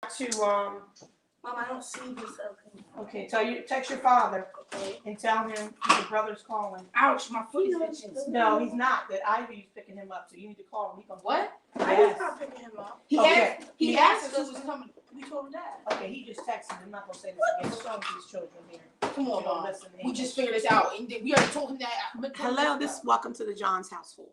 to Mom, I don't see this. okay, text your father and tell him your brother's calling. Ouch, my foot is itching. No, he's not. That Ivy's picking him up, so you need to call him. He comes. What? Yes. Ivy's not picking him up. Okay. He asked us who was coming. We told him that. Okay, he just texted. I'm not gonna say this again. What's wrong with these children here? Come on, Mom. Listen, We just figured this out. And we already told him that. Hello, welcome to the John's household.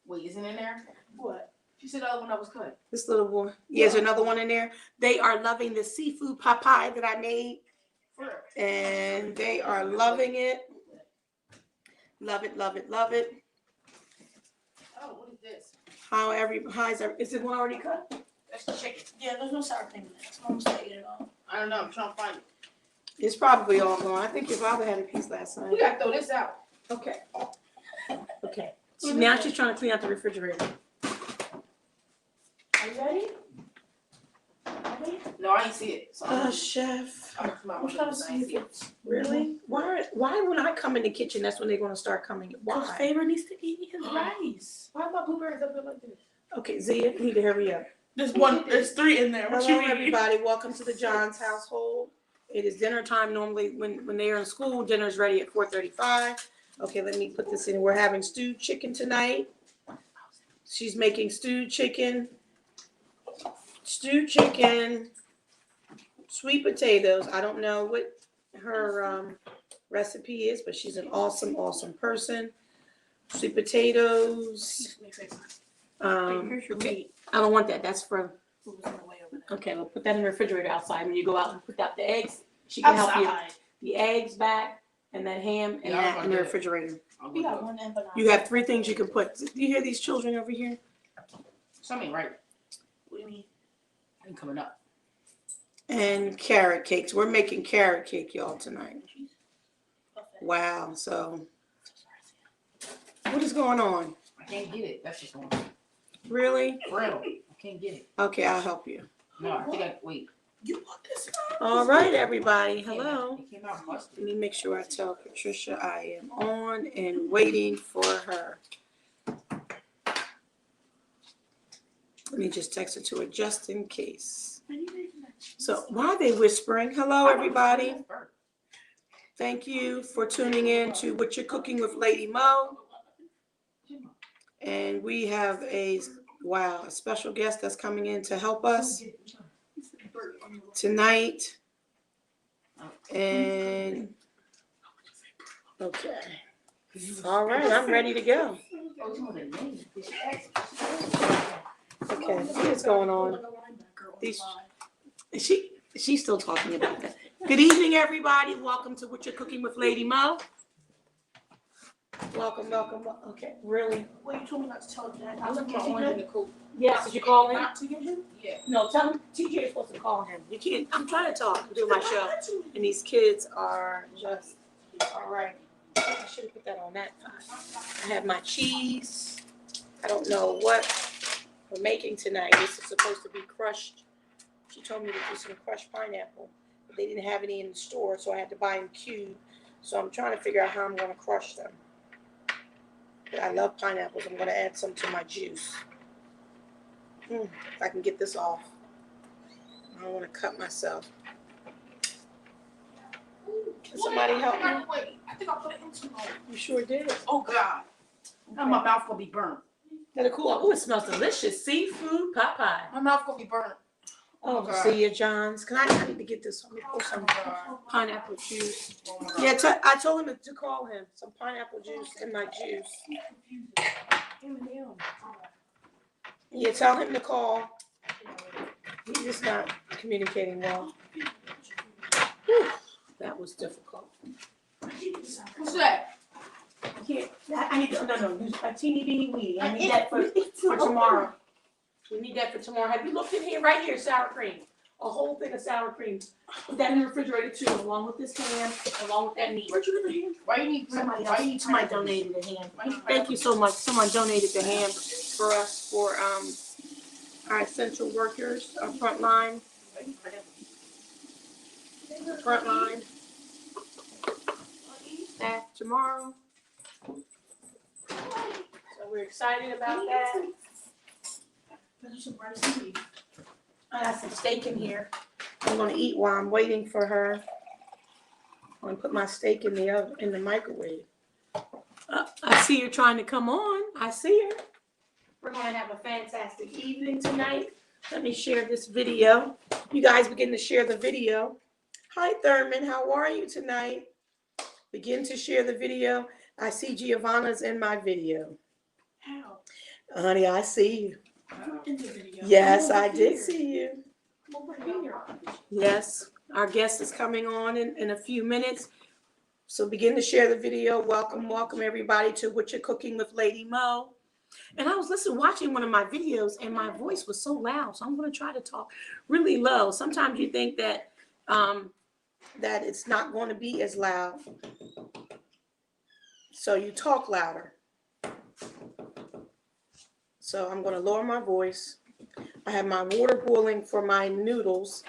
Wait, isn't it in there? What? She said the other one that was cut. This little boy. Yeah, there's another one in there. They are loving the seafood pot pie that I made. And they are loving it. Love it, love it, love it. Oh, what is this? Is it one already cut? That's the chicken. Yeah, there's no sour cream in there. It's almost like it all. I don't know. I'm trying to find it. It's probably all gone. I think your father had a piece last night. We gotta throw this out. Okay. Okay. So now she's trying to clean out the refrigerator. Are you ready? Ready? No, I ain't see it. So Chef. I'm trying to see it. Really? Why when I come in the kitchen, that's when they're going to start coming? Because Why? Favor needs to eat his rice. Why are my blueberries up there like this? Okay, Zia, you need to hurry up. There's 3 in there. What Hello, you mean? everybody. Welcome to the John's household. It is dinner time. Normally, when they are in school, dinner's ready at 4:35. Okay, let me put this in. We're having stewed chicken tonight. She's making stewed chicken, sweet potatoes. I don't know what her recipe is, but she's an awesome, awesome person. Sweet potatoes. Okay, I don't want that. That's for. Okay, we'll put that in the refrigerator outside. When you go out and put out the eggs, she can help you. The eggs back, and then ham, and that in the refrigerator. We got one empanada. You have 3 things you can put. Do you hear these children over here? Something right. What do you mean? I'm coming up. And carrot cakes. We're making carrot cake, y'all, tonight. Wow. So, what is going on? I can't get it. That's just going. Really? For real. I can't get it. Okay, I'll help you. No, I think wait. You want this? All right, everybody. Hello. It came out busted. Let me make sure I tell Patricia I am on and waiting for her. Let me just text her to her just in case. So why are they whispering? Hello, everybody. Thank you for tuning in to Whatcha Cooking with LadyMo. And we have a special guest that's coming in to help us tonight. And okay. All right, I'm ready to go. Okay, what's going on? She's still talking about that. Good evening, everybody. Welcome to Whatcha Cooking with LadyMo. Welcome. Okay, really? Well, you told me not to tell that. I left my orange in the coat. Yes, did you call him? Not to get him? Yeah. No, tell him TJ is supposed to call him. You can't. I'm trying to talk, do my show, and these kids are just all right. I should have put that on that pie. I have my cheese. I don't know what we're making tonight. This is supposed to be crushed. She told me to do some crushed pineapple, but they didn't have any in the store, so I had to buy them cubed. So I'm trying to figure out how I'm going to crush them. But I love pineapples. I'm going to add some to my juice. If I can get this off. I don't want to cut myself. Can somebody help me? Wait, I think I put it in too long. You sure did. Oh God. Now my mouth gonna be burnt. Let it cool. Oh, it smells delicious. Seafood pot pie. My mouth gonna be burnt. Oh, God. see you, Johns. I need to get this. Let me pour some pineapple juice. Oh my God. Yeah, I told him to call him. Some pineapple juice in my juice. Yeah, tell him to call. He's just not communicating well. Whew, that was difficult. What's that? I need to, no, use a teeny bitty weedy. I need that for tomorrow. We need that for tomorrow. Have you looked in here? Right here, sour cream. A whole thing of sour cream. Put that in the refrigerator too, along with this ham, along with that meat. Where'd you get the ham? Why you need Somebody donated the ham. Thank you so much. Someone donated the ham for us for our essential workers, our front line. Staff tomorrow. So we're excited about that. There's some rice and beef. I got some steak in here. I'm gonna eat while I'm waiting for her. I'm gonna put my steak in the oven, in the microwave. I see her trying to come on. I see her. We're gonna have a fantastic evening tonight. Let me share this video. You guys begin to share the video. Hi Thurman, how are you tonight? Begin to share the video. I see Giovanna's in my video. How? Honey, I see you. I'm in the video. Yes, I'm I over did here. see you. I'm over here. Yes, our guest is coming on in a few minutes. So begin to share the video. Welcome everybody to Whatcha Cooking with LadyMo. And I was watching one of my videos and my voice was so loud. So I'm going to try to talk really low. Sometimes you think that that it's not going to be as loud. So you talk louder. So I'm going to lower my voice. I have my water boiling for my noodles.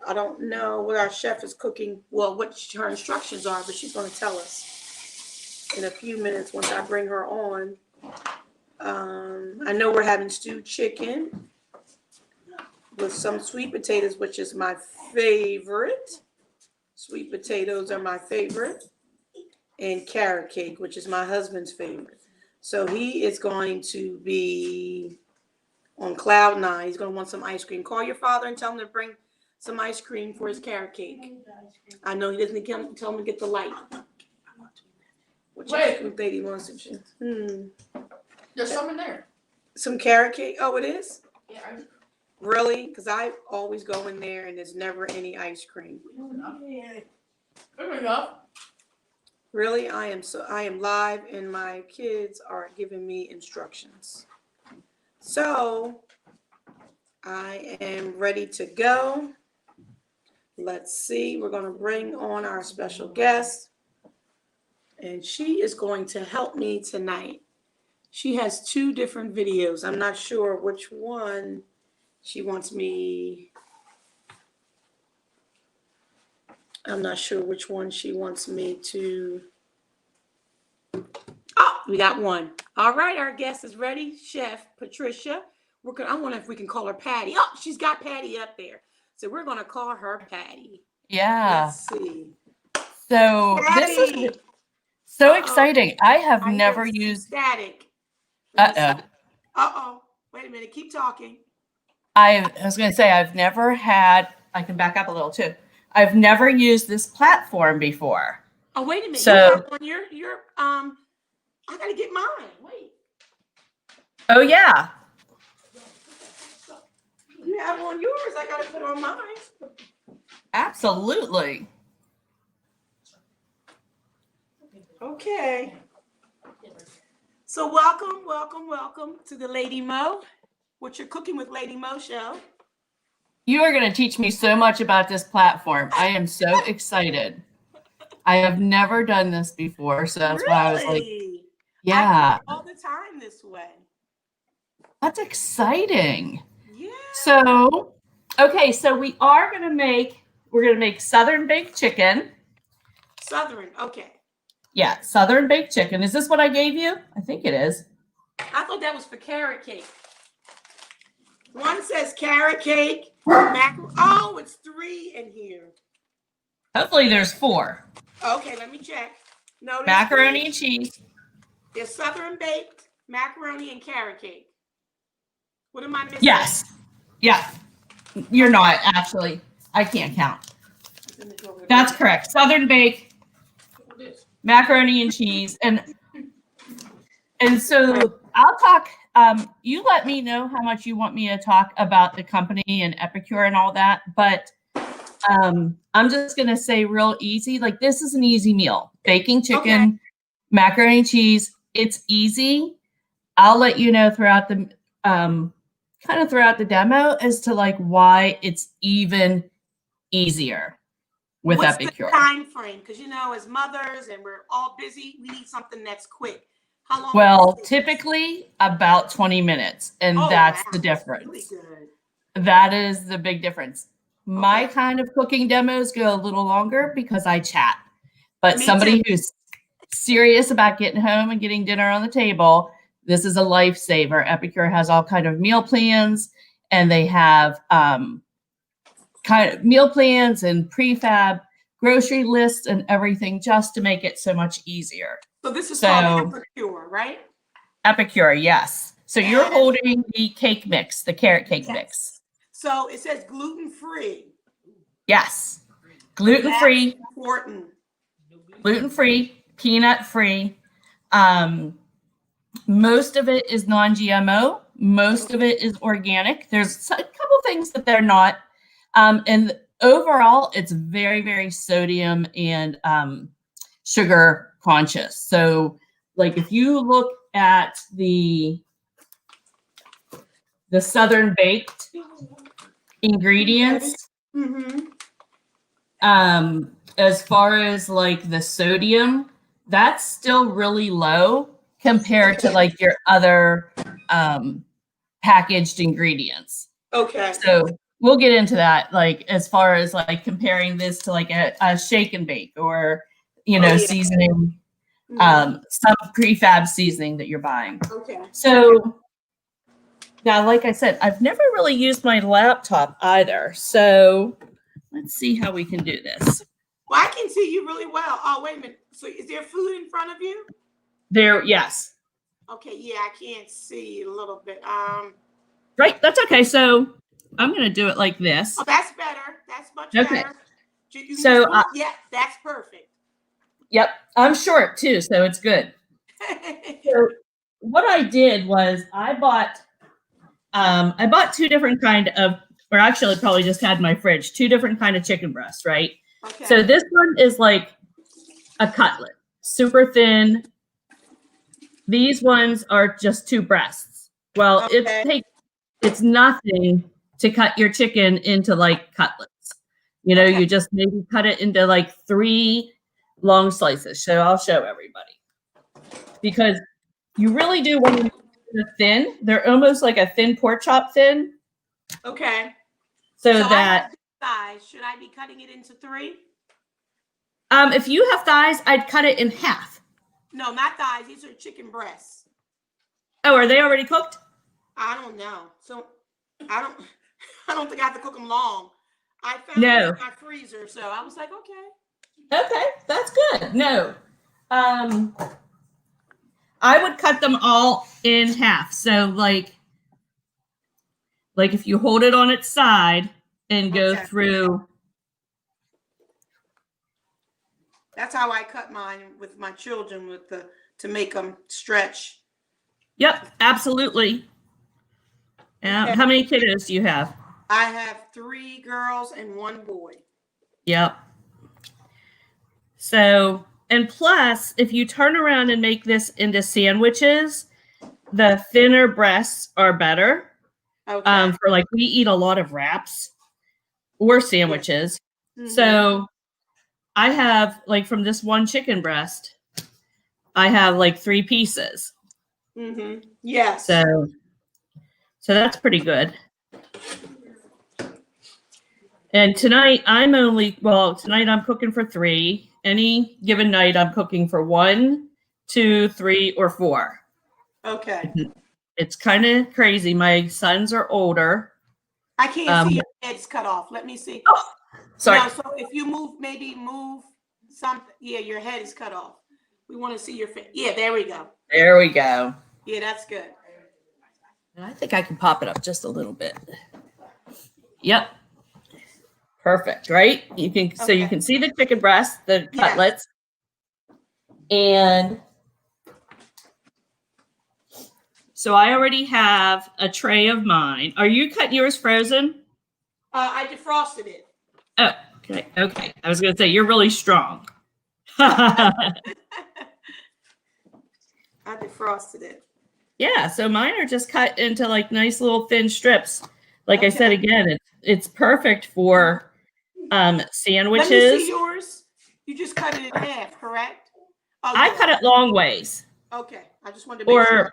I don't know what our chef is cooking, well, what her instructions are, but she's going to tell us in a few minutes once I bring her on. I know we're having stewed chicken with some sweet potatoes, which is my favorite. Sweet potatoes are my favorite. And carrot cake, which is my husband's favorite. So he is going to be on cloud nine. He's going to want some ice cream. Call your father and tell him to bring some ice cream for his carrot cake. I know he doesn't tell him to get the light. Wait. Lady wants to. There's some in there. Some carrot cake. Oh, it is? Yeah. Really? Because I always go in there and there's never any ice cream. There we go. Really? I am live and my kids are giving me instructions. So I am ready to go. Let's see. We're going to bring on our special guest. And she is going to help me tonight. She has 2 different videos. I'm not sure which one she wants me. I'm not sure which one she wants me to. Oh, we got one. All right, our guest is ready. Chef Patricia. I wonder if we can call her Patty. Oh, she's got Patty up there. So we're going to call her Patty. Yeah. Let's see. So Patty. this is so Uh-oh. exciting. I have I never hear used. static. Uh-oh. Wait a minute. Keep talking. I was going to say I've never had. I can back up a little too. I've never used this platform before. Oh, wait a minute. So- You have on your I gotta get mine. Wait. Oh yeah. You have on yours. I gotta put on mine. Absolutely. Okay. So welcome to the LadyMo. Whatcha Cooking with LadyMo show. You are going to teach me so much about this platform. I am so excited. I have never done this before, so that's why I was like, yeah, I do it all the time this way. that's exciting. Yeah. So, okay, so we're going to make Southern baked chicken. Southern. Okay. Yeah, Southern baked chicken. Is this what I gave you? I think it is. I thought that was for carrot cake. One says carrot cake. Oh, it's 3 in here. Hopefully there's 4. Okay, let me check. No, there's Macaroni 3. and cheese. There's Southern baked, macaroni, and carrot cake. What am I missing? Yes. Yeah. You're not, actually. I can't count. That's correct. Southern baked, macaroni and cheese. And so I'll talk, you let me know how much you want me to talk about the company and Epicure and all that, but I'm just going to say real easy, like this is an easy meal. Baking chicken, macaroni and cheese, it's easy. I'll let you know throughout the, throughout the demo as to like why it's even easier with Epicure. What's the time frame? Because as mothers and we're all busy, we need something that's quick. How long? Well, typically about 20 minutes, and that's the difference. Really good. That is the big difference. My kind of cooking demos go a little longer because I chat. But Me somebody too. who's serious about getting home and getting dinner on the table, This is a lifesaver. Epicure has all kind of meal plans, and they have kind of meal plans and prefab grocery lists and everything just to make it so much easier. So this is called Epicure, right? Epicure, yes. So you're And- holding the cake mix, the carrot cake mix. So it says gluten-free. Yes. Gluten-free. That's important. Gluten-free, peanut-free. Most of it is non-GMO. Most of it is organic. There's a couple things that they're not. And overall, it's very, very sodium and sugar conscious. So like if you look at the Southern Baked ingredients, as far as like the sodium, that's still really low compared to like your other packaged ingredients. Okay. So we'll get into that, like as far as like comparing this to like a shake and bake or, you know, seasoning, some prefab seasoning that you're buying. Okay. So now, like I said, I've never really used my laptop either. So let's see how we can do this. Well, I can see you really well. Oh, wait a minute. So is there food in front of you? There, yes. Okay, yeah, I can't see a little bit. Right, that's okay. So I'm going to do it like this. Oh, that's better. That's much Okay. better. You So, yeah, that's perfect. Yep, I'm short too, so it's good. So what I did was I bought two different kind of, or actually probably just had in my fridge, two different kind of chicken breasts, right? Okay. So this one is like a cutlet, super thin. These ones are just two breasts. Well, it's nothing to cut your chicken into like cutlets. You know, you just maybe cut it into like 3 long slices. So I'll show everybody. Because you really do want to make them thin. They're almost like a thin pork chop thin. Okay. So I that have thighs. Should I be cutting it into 3? if you have thighs, I'd cut it in half. No, not thighs. These are chicken breasts. Oh, are they already cooked? I don't know. So I don't think I have to cook them long. I found them in my freezer, so I was like, okay. Okay, that's good. No. I would cut them all in half. So like if you hold it on its side and go through. That's how I cut mine with my children to make them stretch. Yep, absolutely. How many kiddos do you have? I have 3 girls and 1 boy. Yep. So, and plus, if you turn around and make this into sandwiches, the thinner breasts are better. Okay. For like, we eat a lot of wraps or sandwiches. Mm-hmm. So I have like from this one chicken breast, I have like 3 pieces. Mm-hmm. Yes. So that's pretty good. And tonight I'm cooking for 3. Any given night I'm cooking for 1, 2, 3, or 4. Okay. It's kind of crazy. My sons are older. I can't see your head's cut off. Let me see. Oh, sorry. No, so if you move something. Yeah, your head is cut off. We want to see your face. Yeah, there we go. There we go. Yeah, that's good. And I think I can pop it up just a little bit. Yep. Perfect, right? You can so you can see the chicken breast, the cutlets. And so I already have a tray of mine. Are you cutting yours frozen? I defrosted it. Oh, okay. Okay. I was going to say, you're really strong. I defrosted it. Yeah. So mine are just cut into like nice little thin strips. Like I said, again, it's perfect for sandwiches. Let me see yours. You just cut it in half, correct? Oh, I cut it long ways. Okay. I just wanted to make sure.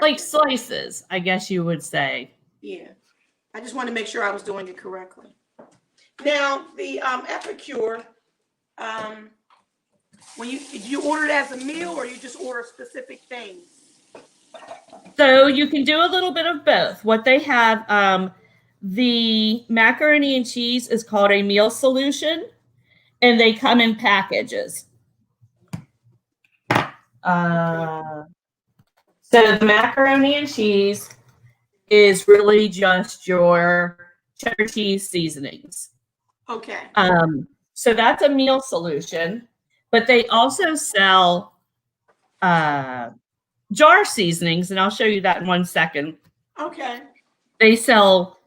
Like slices, I guess you would say. Yeah. I just wanted to make sure I was doing it correctly. Now, the Epicure, did you order it as a meal or you just order specific things? So you can do a little bit of both. What they have, the macaroni and cheese is called a meal solution, and they come in packages. So the macaroni and cheese is really just your cheddar cheese seasonings. Okay. So that's a meal solution, but they also sell jar seasonings, and I'll show you that in 1 second. Okay. They sell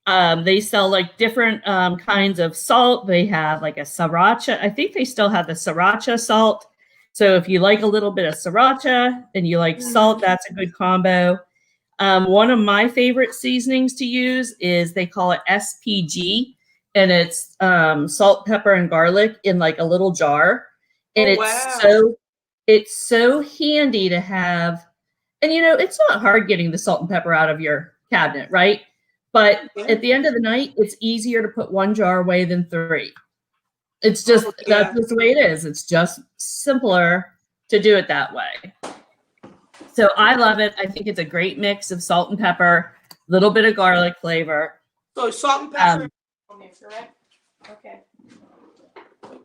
like different kinds of salt. They have like a sriracha. I think they still have the sriracha salt. So if you like a little bit of sriracha and you like salt, that's a good combo. One of my favorite seasonings to use is they call it SPG, and it's salt, pepper, and garlic in like a little jar. And it's so handy to have. And it's not hard getting the salt and pepper out of your cabinet, right? But at the end of the night, it's easier to put 1 jar away than 3. It's just that's just the way it is. It's just simpler to do it that way. So I love it. I think it's a great mix of salt and pepper, a little bit of garlic flavor. So salt and pepper on there, correct? Okay. Garlic.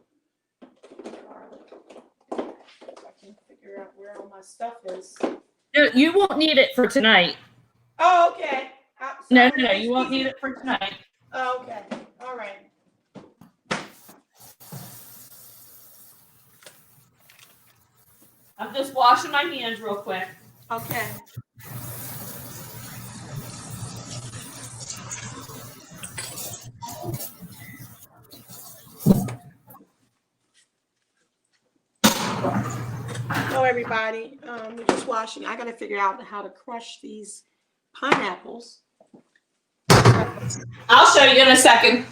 I can figure out where all my stuff is. You won't need it for tonight. Oh, okay. No, you won't need it for tonight. Oh, okay. All right. I'm just washing my hands real quick. Okay. Hello, everybody. We're just washing. I got to figure out how to crush these pineapples. I'll show you in a second.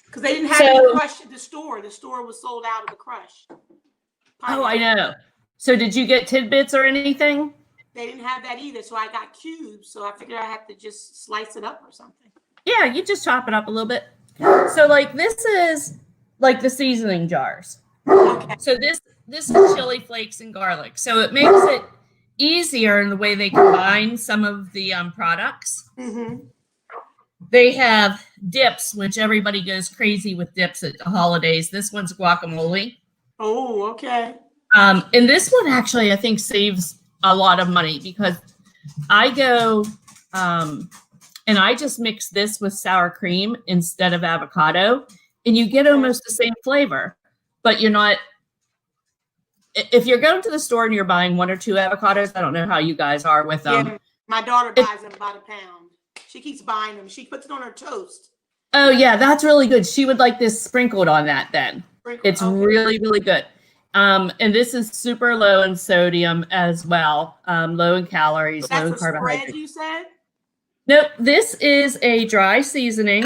Because they didn't have any crush at the store. The store was sold out of the crush. Oh, I know. So did you get tidbits or anything? They didn't have that either. So I got cubes. So I figured I have to just slice it up or something. Yeah, you just chop it up a little bit. So like this is like the seasoning jars. Okay. So this is chili flakes and garlic. So it makes it easier in the way they combine some of the products. Mm-hmm. They have dips, which everybody goes crazy with dips at the holidays. This one's guacamole. Oh, okay. And this one actually, I think, saves a lot of money because I go and I just mix this with sour cream instead of avocado, and you get almost the same flavor, but you're not. If you're going to the store and you're buying 1 or 2 avocados, I don't know how you guys are with them. Yeah, my daughter buys them about a pound. She keeps buying them. She puts it on her toast. Oh, yeah, that's really good. She would like this sprinkled on that then. It's really, really good. And this is super low in sodium as well, low in calories, That's low in a carbohydrates. spread, you said? Nope, this is a dry seasoning.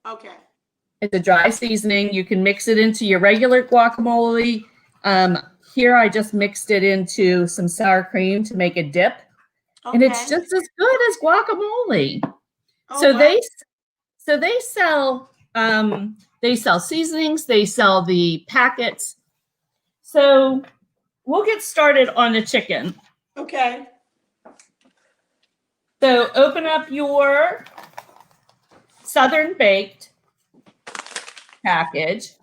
Okay. It's a dry seasoning. You can mix it into your regular guacamole. Here I just mixed it into some sour cream to make a dip. Okay. And it's just as good as guacamole. Oh, So wow. they sell seasonings, they sell the packets. So we'll get started on the chicken. Okay. So open up your Southern Baked package.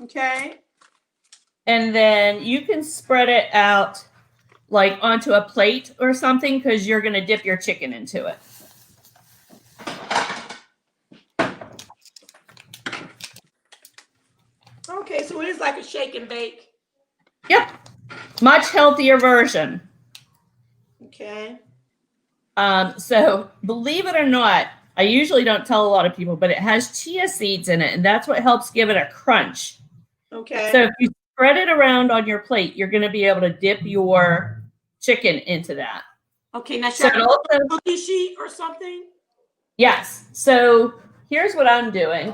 Okay. And then you can spread it out like onto a plate or something because you're going to dip your chicken into it. Okay, so it is like a shake and bake. Yep. Much healthier version. Okay. So believe it or not, I usually don't tell a lot of people, but it has chia seeds in it, and that's what helps give it a crunch. Okay. So if you spread it around on your plate, you're going to be able to dip your chicken into that. Okay, now So should I put a cookie sheet or something? Yes. So here's what I'm doing.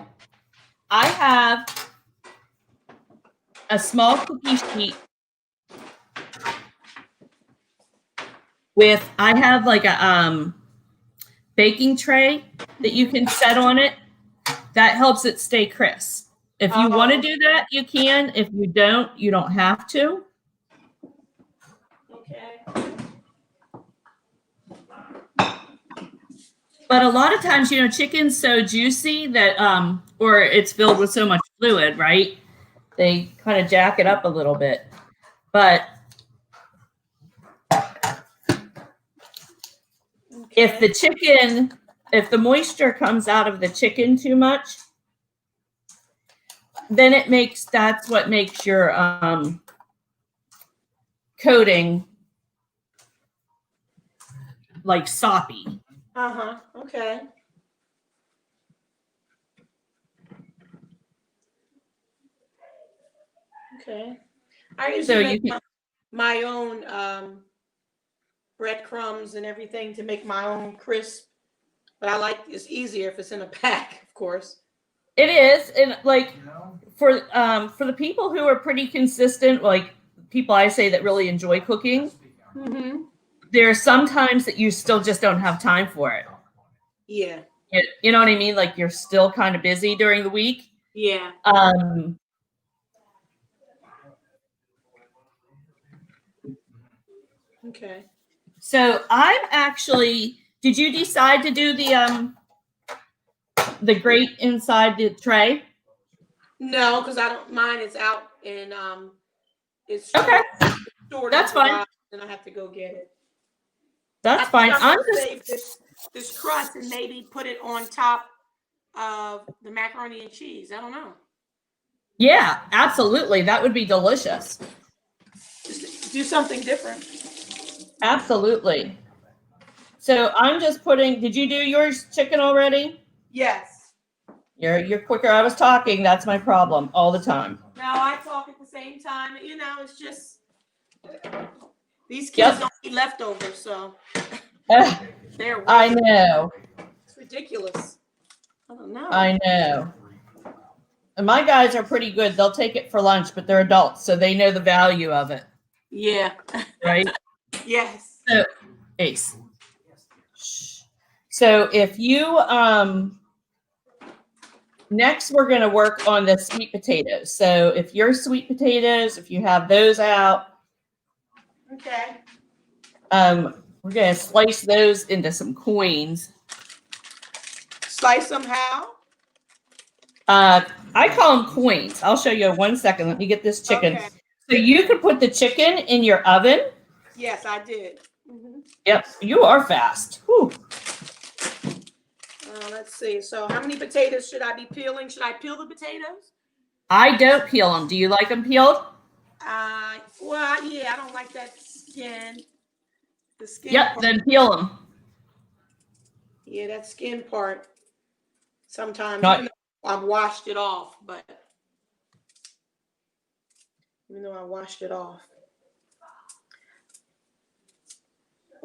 I have a small cookie sheet with, I have like a baking tray that you can set on it. That helps it stay crisp If you want to do that, you can. If you don't have to. Okay. But a lot of times, chicken's so juicy that, or it's filled with so much fluid, right? They kind of jack it up a little bit. But if the moisture comes out of the chicken too much, then that's what makes your coating like soppy. Okay. Okay. I usually make my own breadcrumbs and everything to make my own crisp, but it's easier if it's in a pack, of course. It is, and like for the people who are pretty consistent, like people I say that really enjoy cooking, there are some times that you still just don't have time for it. Yeah. You know what I mean? Like you're still kind of busy during the week. Yeah. Okay. So did you decide to do the grate inside the tray? No, because mine is out and it's okay. Stored That's fine. And I have to go get it. That's fine. I'm just save this crust and maybe put it on top of the macaroni and cheese. I don't know. Yeah, absolutely. That would be delicious. Just do something different. Absolutely. So I'm just did you do yours chicken already? Yes. You're quicker. I was talking. That's my problem all the time. No, I talk at the same time. It's just these kids don't eat leftovers, so they're I know. It's ridiculous. I don't know. I know. And my guys are pretty good. They'll take it for lunch, but they're adults, so they know the value of it. Yeah. Right? Yes. So, Ace. So if you next we're going to work on the sweet potatoes. So if your sweet potatoes, if you have those out, okay. We're going to slice those into some coins. Slice them how? I call them coins. I'll show you in 1 second. Let me get this chicken. Okay. So you could put the chicken in your oven. Yes, I did. Yep, you are fast. Whew. Let's see. So how many potatoes should I be peeling? Should I peel the potatoes? I don't peel them. Do you like them peeled? Well, yeah, I don't like that skin. The skin. Yep, then peel them. Yeah, that skin part. Sometimes I've washed it off, but even though I washed it off.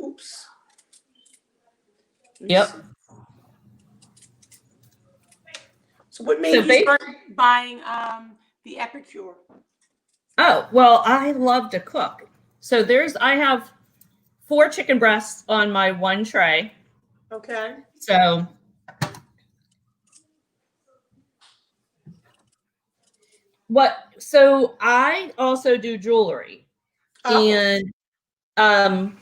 Oops. Yep. So what made you start buying the Epicure? Oh, well, I love to cook. So I have 4 chicken breasts on my one tray. Okay. So I also do jewelry. Oh. And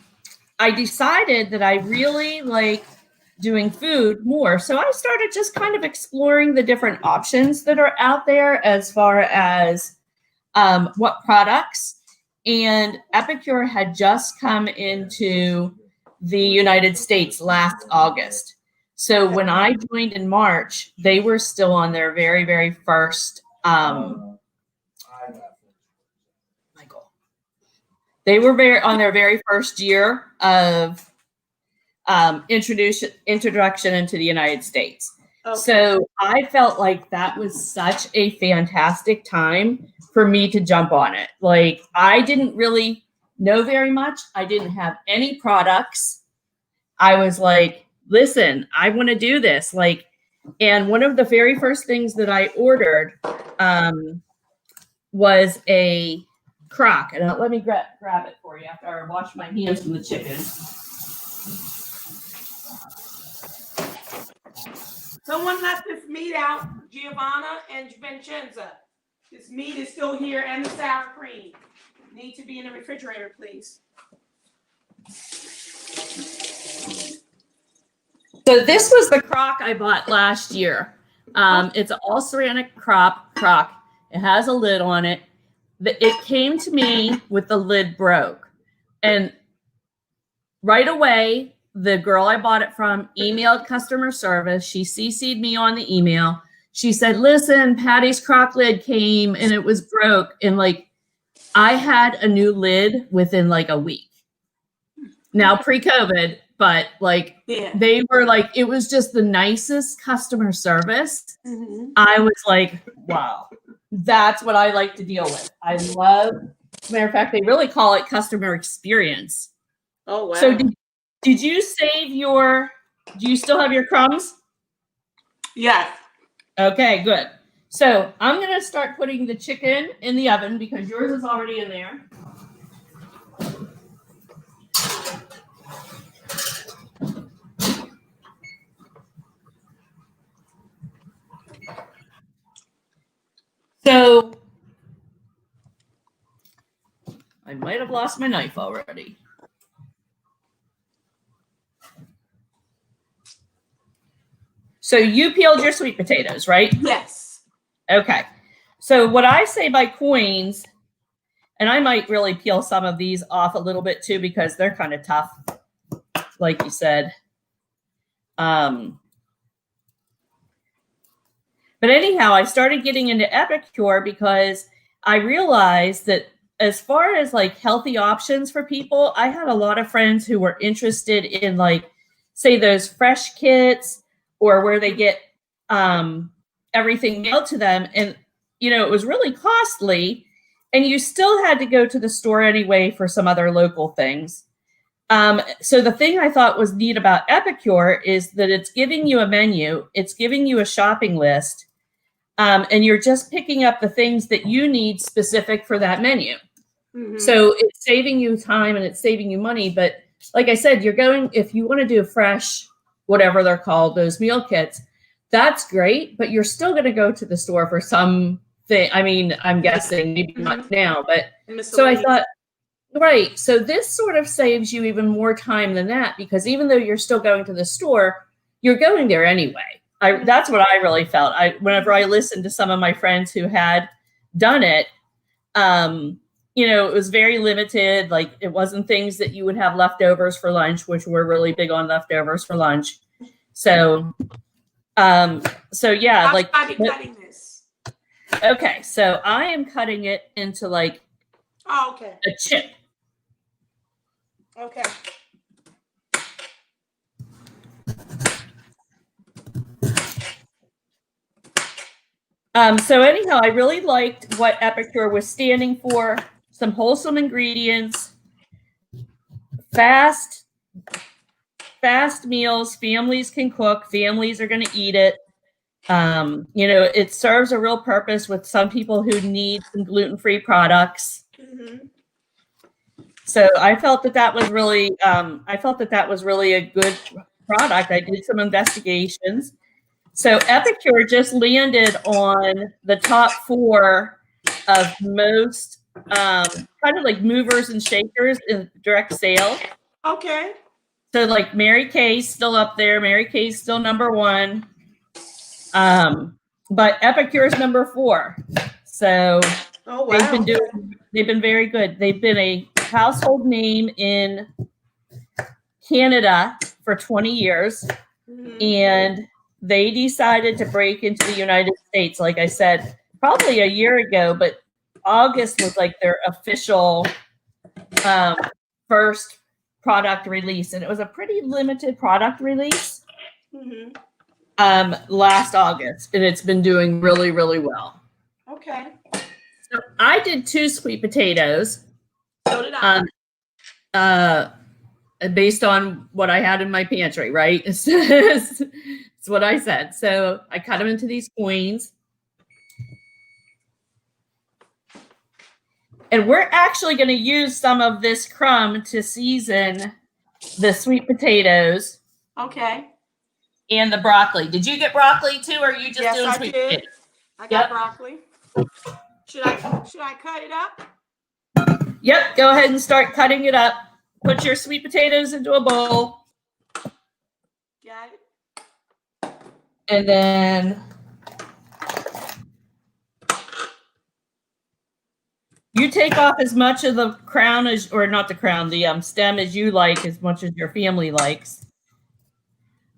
I decided that I really like doing food more. So I started just kind of exploring the different options that are out there as far as what products. And Epicure had just come into the United States last August. So when I joined in March, they were still on their very, very first They were on their very first year of introduction into the United States. Okay. So I felt like that was such a fantastic time for me to jump on it. Like I didn't really know very much. I didn't have any products. I was like, listen, I want to do this. And one of the very first things that I ordered was a crock. And let me grab it for you after I wash my hands from the chicken. Someone left this meat out. Giovanna and Vincenza. This meat is still here and the sour cream. Need to be in the refrigerator, please. So this was the crock I bought last year. It's an all ceramic crock. It has a lid on it. It came to me with the lid broke. And right away, the girl I bought it from emailed customer service. She CC'd me on the email. She said, listen, Patty's crock lid came and it was broke. And like, I had a new lid within like a week. Now pre-COVID, but like they were like, it was just the nicest customer service. Mm-hmm. I was like, wow, that's what I like to deal with. I love, as a matter of fact, they really call it customer experience. Oh, wow. So did you save do you still have your crumbs? Yes. Okay, good. So I'm going to start putting the chicken in the oven because yours is already in there. So I might have lost my knife already. So you peeled your sweet potatoes, right? Yes. Okay. So what I say by coins, and I might really peel some of these off a little bit too because they're kind of tough, like you said. But anyhow, I started getting into Epicure because I realized that as far as like healthy options for people, I had a lot of friends who were interested in like, say those fresh kits or where they get everything mailed to them. And, you know, it was really costly and you still had to go to the store anyway for some other local things. So the thing I thought was neat about Epicure is that it's giving you a menu, it's giving you a shopping list, and you're just picking up the things that you need specific for that menu. Mm-hmm. So it's saving you time and it's saving you money. But like I said, if you want to do fresh, whatever they're called, those meal kits, that's great, but you're still going to go to the store for something. I mean, I'm guessing maybe not now, but so I thought, right. So this sort of saves you even more time than that, because even though you're still going to the store, you're going there anyway. That's what I really felt. Whenever I listened to some of my friends who had done it, you know, it was very limited. Like it wasn't things that you would have leftovers for lunch, which we're really big on leftovers for lunch. So, yeah, like I'll be cutting this. Okay, so I am cutting it into like a chip. Okay. So anyhow, I really liked what Epicure was standing for. Some wholesome ingredients, fast meals. Families can cook. Families are going to eat it. You know, it serves a real purpose with some people who need some gluten-free products. Mm-hmm. So I felt that was really, a good product. I did some investigations. So Epicure just landed on the top 4 of most kind of like movers and shakers in direct sale. Okay. So like Mary Kay's still up there. Mary Kay's still number 1. But Epicure's number 4. So they've been very good. They've been a household name in Canada for 20 years. Mm-hmm. And they decided to break into the United States, like I said, probably a year ago, but August was like their official first product release. And it was a pretty limited product release. Mm-hmm. Last August, and it's been doing really, really well. Okay. So I did 2 sweet potatoes. So did I. Based on what I had in my pantry, right? It's what I said. So I cut them into these coins. And we're actually going to use some of this crumb to season the sweet potatoes. Okay. and the broccoli. Did you get broccoli too, or are you just Yes, doing I sweet did. potatoes? I got Yep. broccoli. Should I cut it up? Yep, go ahead and start cutting it up. Put your sweet potatoes into a bowl. Got it. And then you take off as much of the crown as, or not the crown, the stem as you like, as much as your family likes.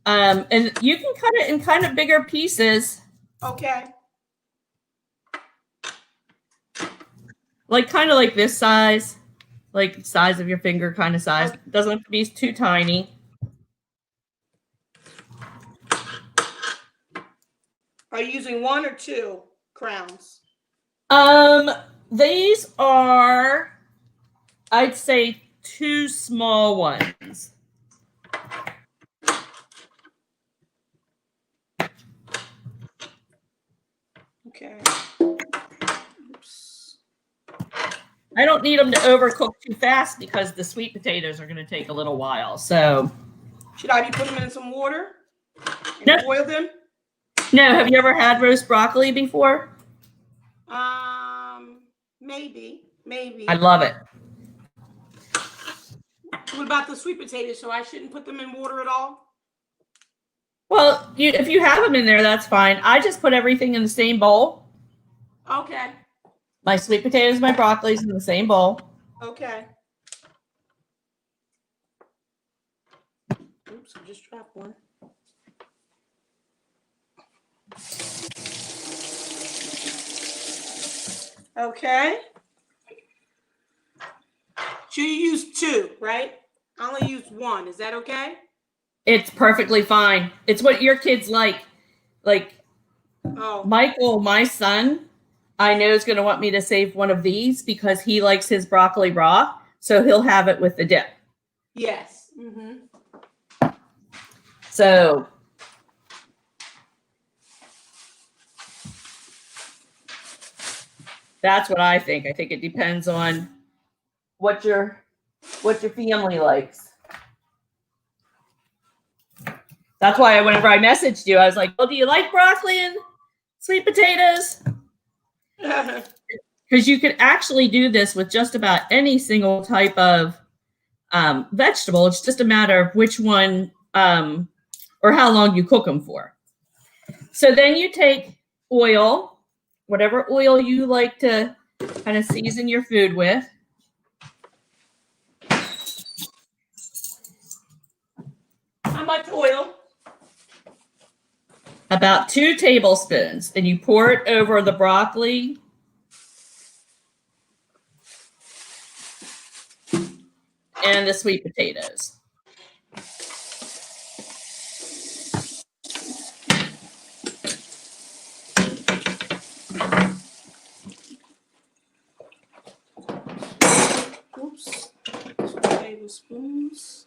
And you can cut it in kind of bigger pieces, Okay. like kind of like this size, like size of your finger kind of size. It doesn't have to be too tiny. Are you using 1 or 2 crowns? These are, I'd say, 2 small ones. Okay. Oops. I don't need them to overcook too fast because the sweet potatoes are going to take a little while. So, Should I be putting them in some water and No. boil them? no, have you ever had roast broccoli before? Maybe. I love it. What about the sweet potatoes? So I shouldn't put them in water at all? Well, if you have them in there, that's fine. I just put everything in the same bowl. Okay. My sweet potatoes, my broccolis in the same bowl. Okay. Oops, I just dropped one. Okay. So you use 2, right? I only used 1. Is that okay? It's perfectly fine. It's what your kids like. Like Oh, Michael, my son, I know is going to want me to save one of these because he likes his broccoli raw. So he'll have it with the dip. yes. Mm-hmm. So that's what I think. I think it depends on what your family likes. That's why whenever I messaged you, I was like, well, do you like broccoli and sweet potatoes? Because you could actually do this with just about any single type of vegetable. It's just a matter of which one or how long you cook them for. So then you take oil, whatever oil you like to kind of season your food with. How much oil? About 2 tablespoons, and you pour it over the broccoli and the sweet potatoes. Oops. 2 tablespoons.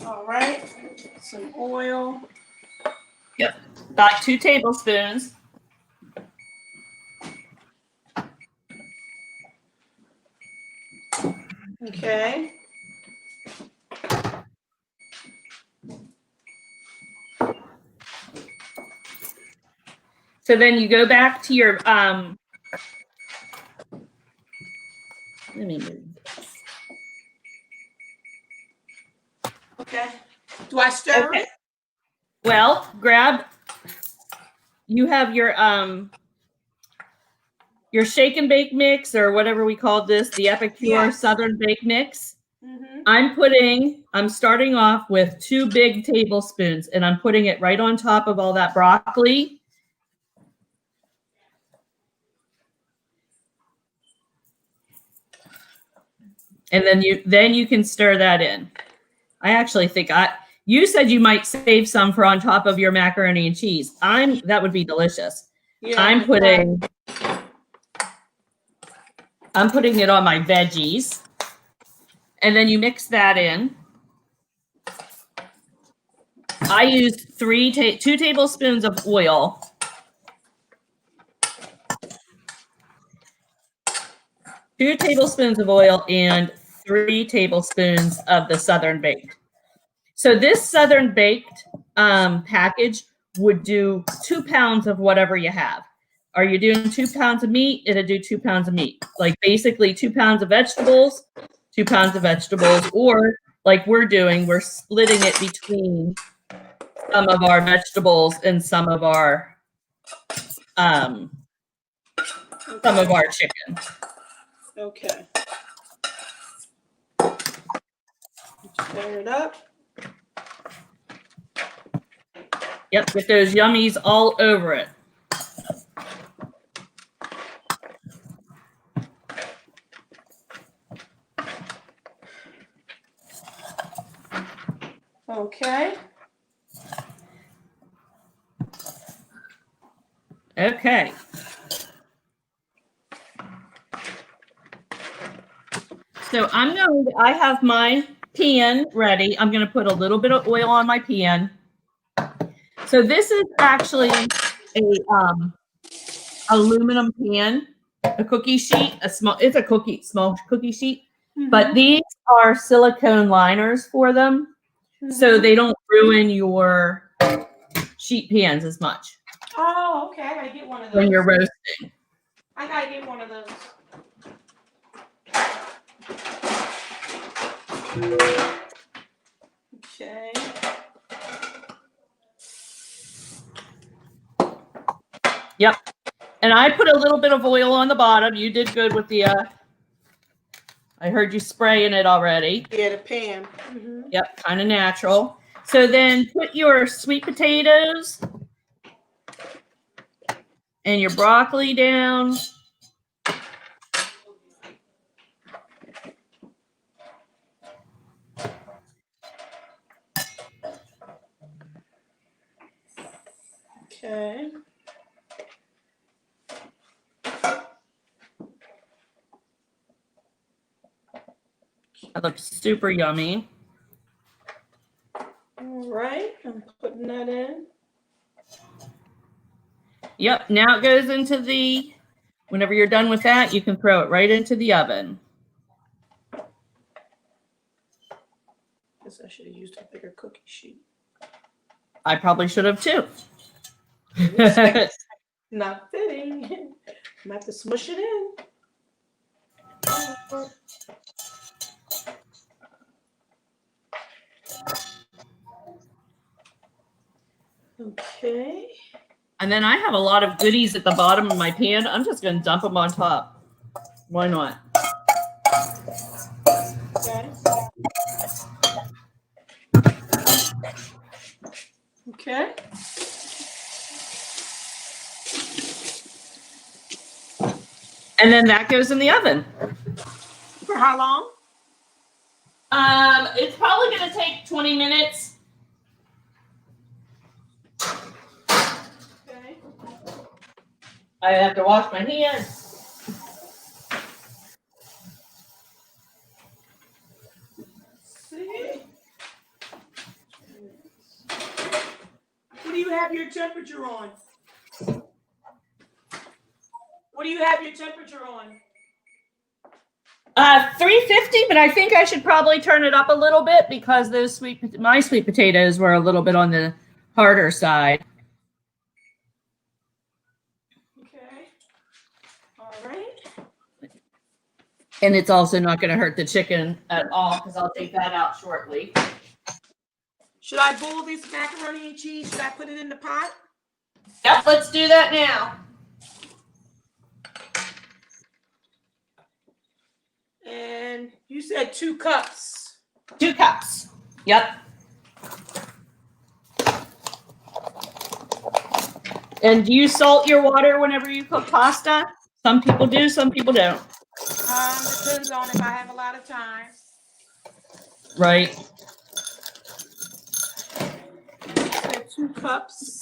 All right. Some oil. Yep. About 2 tablespoons. Okay. So then you go back to your let me move. Okay. Do I stir Okay. it? Well, you have your shake and bake mix, or whatever we call this, the Epicure Yes. Southern Bake Mix. Mm-hmm. I'm starting off with 2 big tablespoons, and I'm putting it right on top of all that broccoli. And then you can stir that in. I actually think you said you might save some for on top of your macaroni and cheese. That would be delicious. Yeah. I'm putting it on my veggies. And then you mix that in. I used 2 tablespoons of oil. 2 tablespoons of oil, and 3 tablespoons of the Southern baked. So this Southern baked package would do 2 pounds of whatever you have. Are you doing 2 pounds of meat? It'll do 2 pounds of meat. Like basically 2 pounds of vegetables, 2 pounds of vegetables, or like we're doing, we're splitting it between some of our vegetables and some of our chicken. Okay. Stir it up. Yep, get those yummies all over it. Okay. Okay. So I have my pan ready. I'm going to put a little bit of oil on my pan. So this is actually a aluminum pan, a cookie sheet, small cookie sheet, but these are silicone liners for them, so they don't ruin your sheet pans as much Oh, okay. I gotta get one of those. when you're roasting. I gotta get one of those. Okay. Yep. And I put a little bit of oil on the bottom. You did good with the, I heard you spraying it already. Yeah, the pan. Yep, kind of natural. So then put your sweet potatoes and your broccoli down. Okay. That looks super yummy. All right, I'm putting that in. Yep, now it goes into whenever you're done with that, you can throw it right into the oven. Guess I should have used a bigger cookie sheet. I probably should have too. Not fitting. I'm gonna have to smush it in. Okay. And then I have a lot of goodies at the bottom of my pan. I'm just going to dump them on top. Why not? Okay. Okay. And then that goes in the oven. For how long? It's probably going to take 20 minutes. Okay. I have to wash my hands. See? What do you have your temperature on? What do you have your temperature on? 350, but I think I should probably turn it up a little bit because my sweet potatoes were a little bit on the harder side. Okay. All right. And it's also not going to hurt the chicken at all because I'll take that out shortly. Should I boil this macaroni and cheese? Should I put it in the pot? Yep, let's do that now. And you said 2 cups. 2 cups. Yep. And do you salt your water whenever you cook pasta? Some people do, some people don't. Depends on if I have a lot of time. Right. So 2 cups.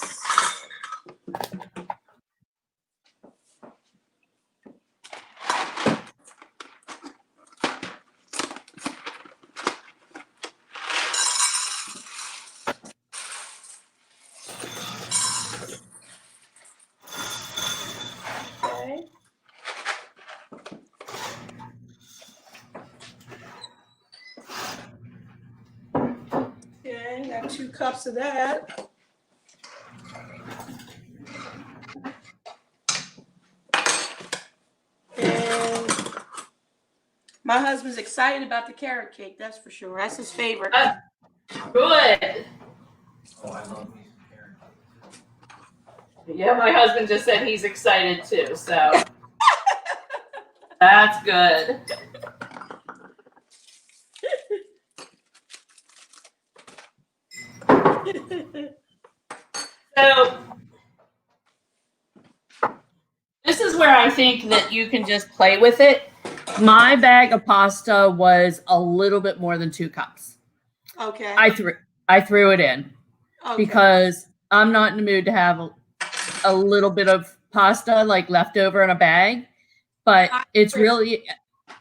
Okay. got 2 cups of that. And my husband's excited about the carrot cake, that's for sure. That's his favorite. Good. Oh, I love me some carrot. Yeah, my husband just said he's excited too, so that's good. So this is where I think that you can just play with it. My bag of pasta was a little bit more than 2 cups. Okay. I threw it in Okay. because I'm not in the mood to have a little bit of pasta like left over in a bag, but it's really,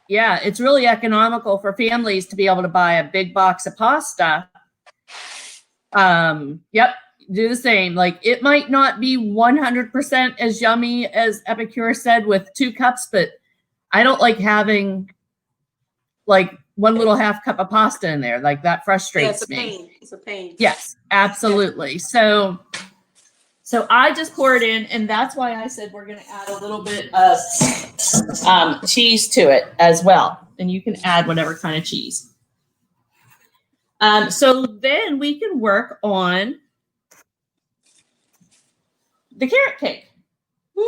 yeah, it's really economical for families to be able to buy a big box of pasta. Yep, do the same. Like, it might not be 100% as yummy as Epicure said with 2 cups, but I don't like having like 1 little half cup of pasta in there. Like, that frustrates me. Pain. It's a pain. Yes, absolutely. So I just pour it in, and that's why I said we're going to add a little bit of cheese to it as well. And you can add whatever kind of cheese. So then we can work on the carrot cake. Woo.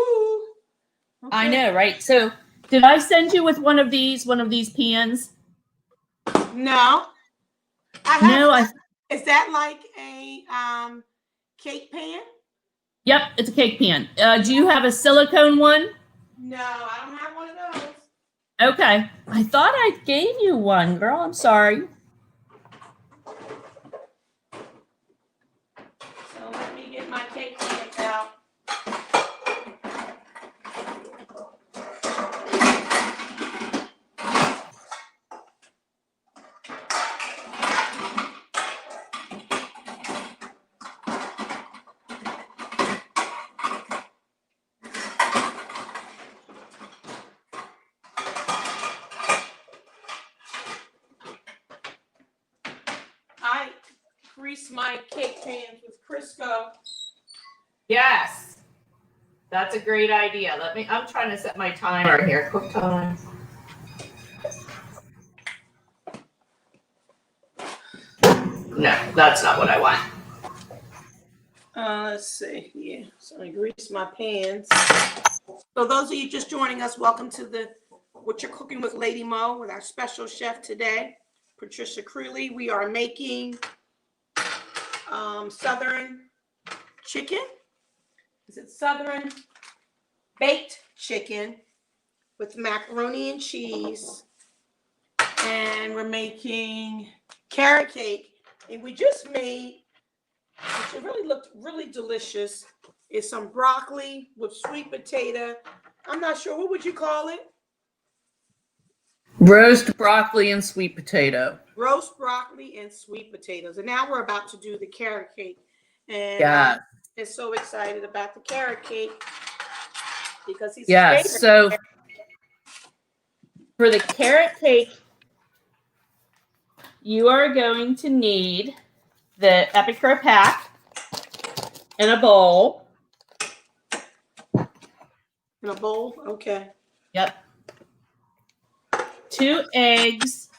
Okay. I know, right? So did I send you with one of these pans? No. Is that like a cake pan? Yep, it's a cake pan. Do you have a silicone one? No, I don't have one of those. Okay. I thought I gave you one, girl. I'm sorry. So let me get my cake pan out. I grease my cake pans with Crisco. Yes. That's a great idea. I'm trying to set my timer here. Quick time. No, that's not what I want. Let's see. Yeah, so I grease my pans. So those of you just joining us, welcome to the Whatcha Cooking with LadyMo with our special chef today, Patricia Crewley. We are making Southern chicken. Is it Southern baked chicken with macaroni and cheese? And we're making carrot cake. And we just made, which really looked really delicious, is some broccoli with sweet potato. I'm not sure, what would you call it? Roast broccoli and sweet potato. Roast broccoli and sweet potatoes. And now we're about to do the carrot cake. And Yeah. I'm so excited about the carrot cake because he's Yes. his So favorite. for the carrot cake, you are going to need the Epicure pack in a bowl. In a bowl? Okay. Yep. 2 eggs.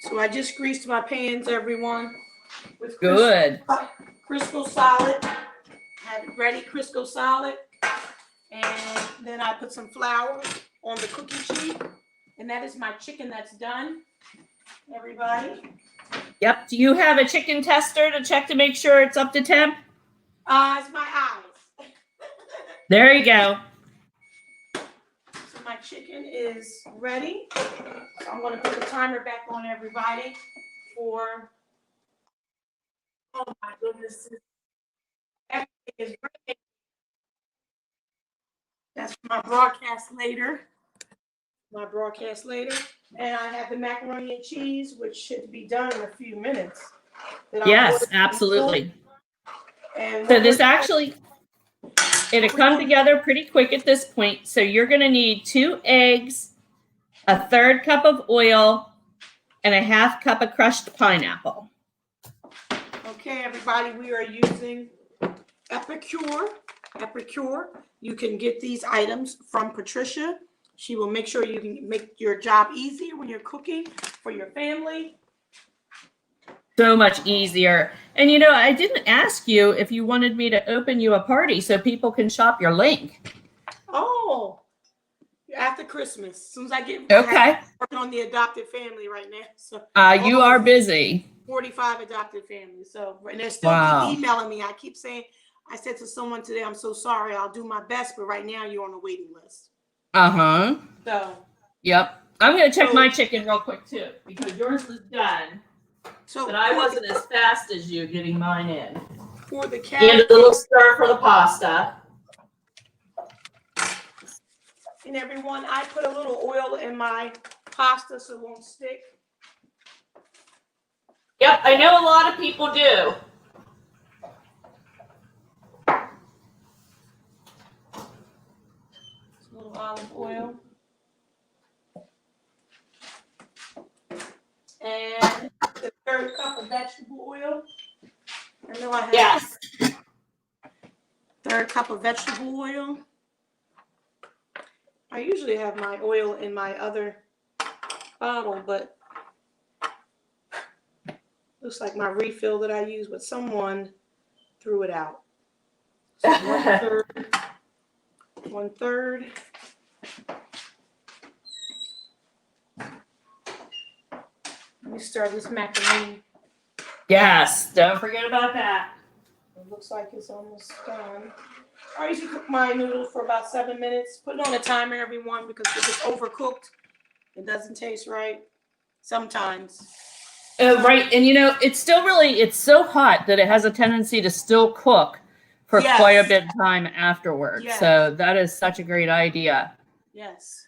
So I just greased my pans, everyone. With Good. Crisco solid. I have it ready, Crisco solid. And then I put some flour on the cookie sheet. And that is my chicken that's done, everybody. Yep. Do you have a chicken tester to check to make sure it's up to temp? It's my eyes. There you go. So my chicken is ready. So I'm going to put the timer back on, everybody, for, oh my goodness. Everything is ready. That's my broadcast later. And I have the macaroni and cheese, which should be done in a few minutes. Yes, absolutely. And So this actually, It'll come together pretty quick at this point. So you're going to need 2 eggs, a 1/3 cup of oil, and a 1/2 cup of crushed pineapple. Okay, everybody, we are using Epicure. You can get these items from Patricia. She will make sure you can make your job easier when you're cooking for your family. So much easier. And you know, I didn't ask you if you wanted me to open you a party so people can shop your link. Oh, after Christmas, as soon as I get Okay. I'm working on the adopted family right now. So You are busy. 45 adopted families. So and they're still keep emailing me. I said to someone today, I'm so sorry. I'll do my best, but right now you're on the waiting list. Uh-huh. So. Yep. I'm going to check my chicken real quick too because yours is done. So But I wasn't as fast as you getting mine in. for the And cabbage a little stir for the pasta. and everyone, I put a little oil in my pasta so it won't stick. Yep, I know a lot of people do. A little olive oil. And the 1/3 cup of vegetable oil. I know I have 1/3 cup of vegetable oil. I usually have my oil in my other bottle, but looks like my refill that I use, but someone threw it out. So 1/3. Let me stir this macaroni. Yes, don't forget about that. It looks like it's almost done. I usually cook my noodles for about 7 minutes. Put it on a timer, everyone, because if it's overcooked, it doesn't taste right. Sometimes. Right, and you know, it's so hot that it has a tendency to still cook for quite a bit of time afterwards. Yes. So that is such a great idea. Yes.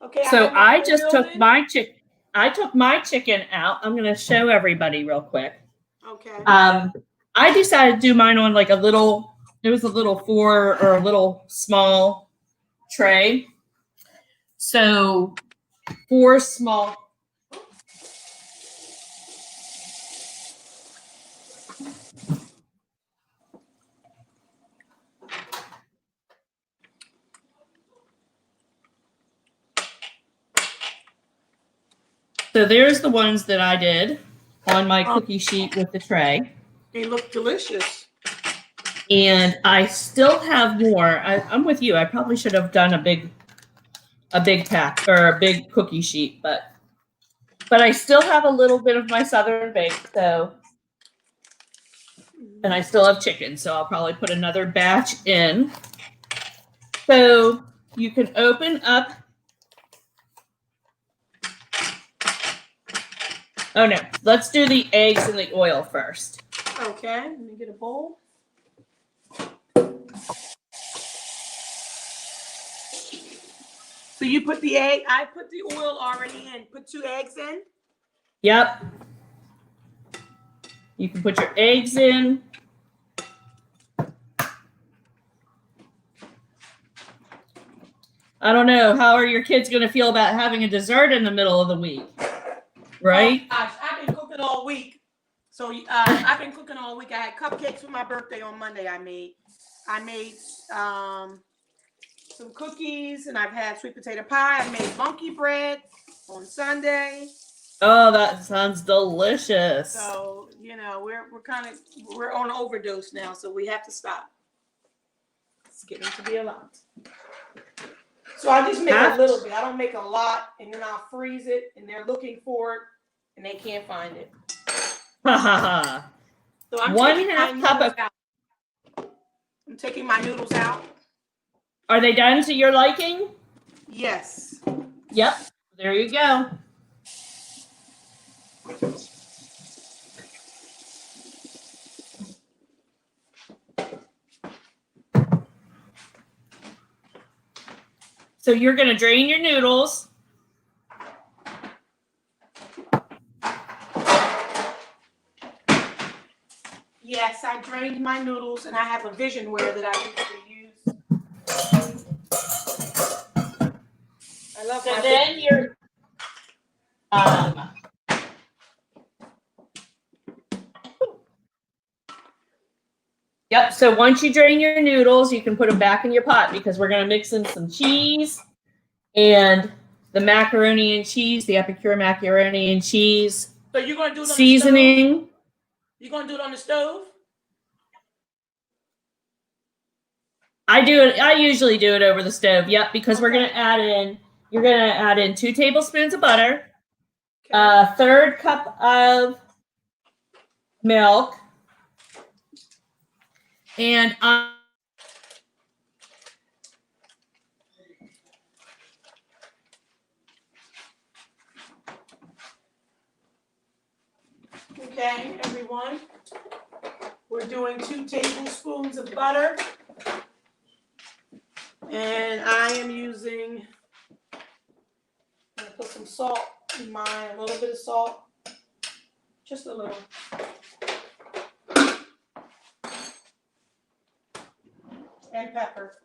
Okay. So I just took my chicken. I took my chicken out. I'm going to show everybody real quick. Okay. I decided to do mine on like it was a little 4 or a little small tray. So 4 small. So there's the ones that I did on my cookie sheet with the tray. They look delicious. And I still have more. I'm with you. I probably should have done a big pack or a big cookie sheet, but I still have a little bit of my Southern bake, so, and I still have chicken, so I'll probably put another batch in. So you can open up. Oh no, let's do the eggs and the oil first. Okay, let me get a bowl. So you put the egg, I put the oil already in. Put 2 eggs in? Yep. You can put your eggs in. I don't know. How are your kids going to feel about having a dessert in the middle of the week? Right? Oh, gosh, I've been cooking all week. So I've been cooking all week. I had cupcakes for my birthday on Monday. I made some cookies, and I've had sweet potato pie. I made monkey bread on Sunday. Oh, that sounds delicious. So, you know, we're on overdose now, so we have to stop. It's getting to be a lot. So I just make a little bit. I don't make a lot, and then I'll freeze it, and they're looking for it, and they can't find it. Ha ha ha. So I'm 1/2 cup of. I'm taking my noodles out. Are they done to your liking? Yes. Yep. There you go. So you're going to drain your noodles. Yes, I drained my noodles, and I have a visionware that I usually use. I love So my then you're, yep. So once you drain your noodles, you can put them back in your pot because we're gonna mix in some cheese and the macaroni and cheese, the Epicure macaroni and cheese So you're gonna do it on the stove? seasoning. You're gonna do it on the stove? I do it. I usually do it over the stove. Yep, because we're gonna add in. You're gonna add in 2 tablespoons of butter, Okay. a third cup of milk, and Okay, everyone. We're doing 2 tablespoons of butter. And I am using, I'm gonna put some salt in mine, a little bit of salt. Just a little. And pepper.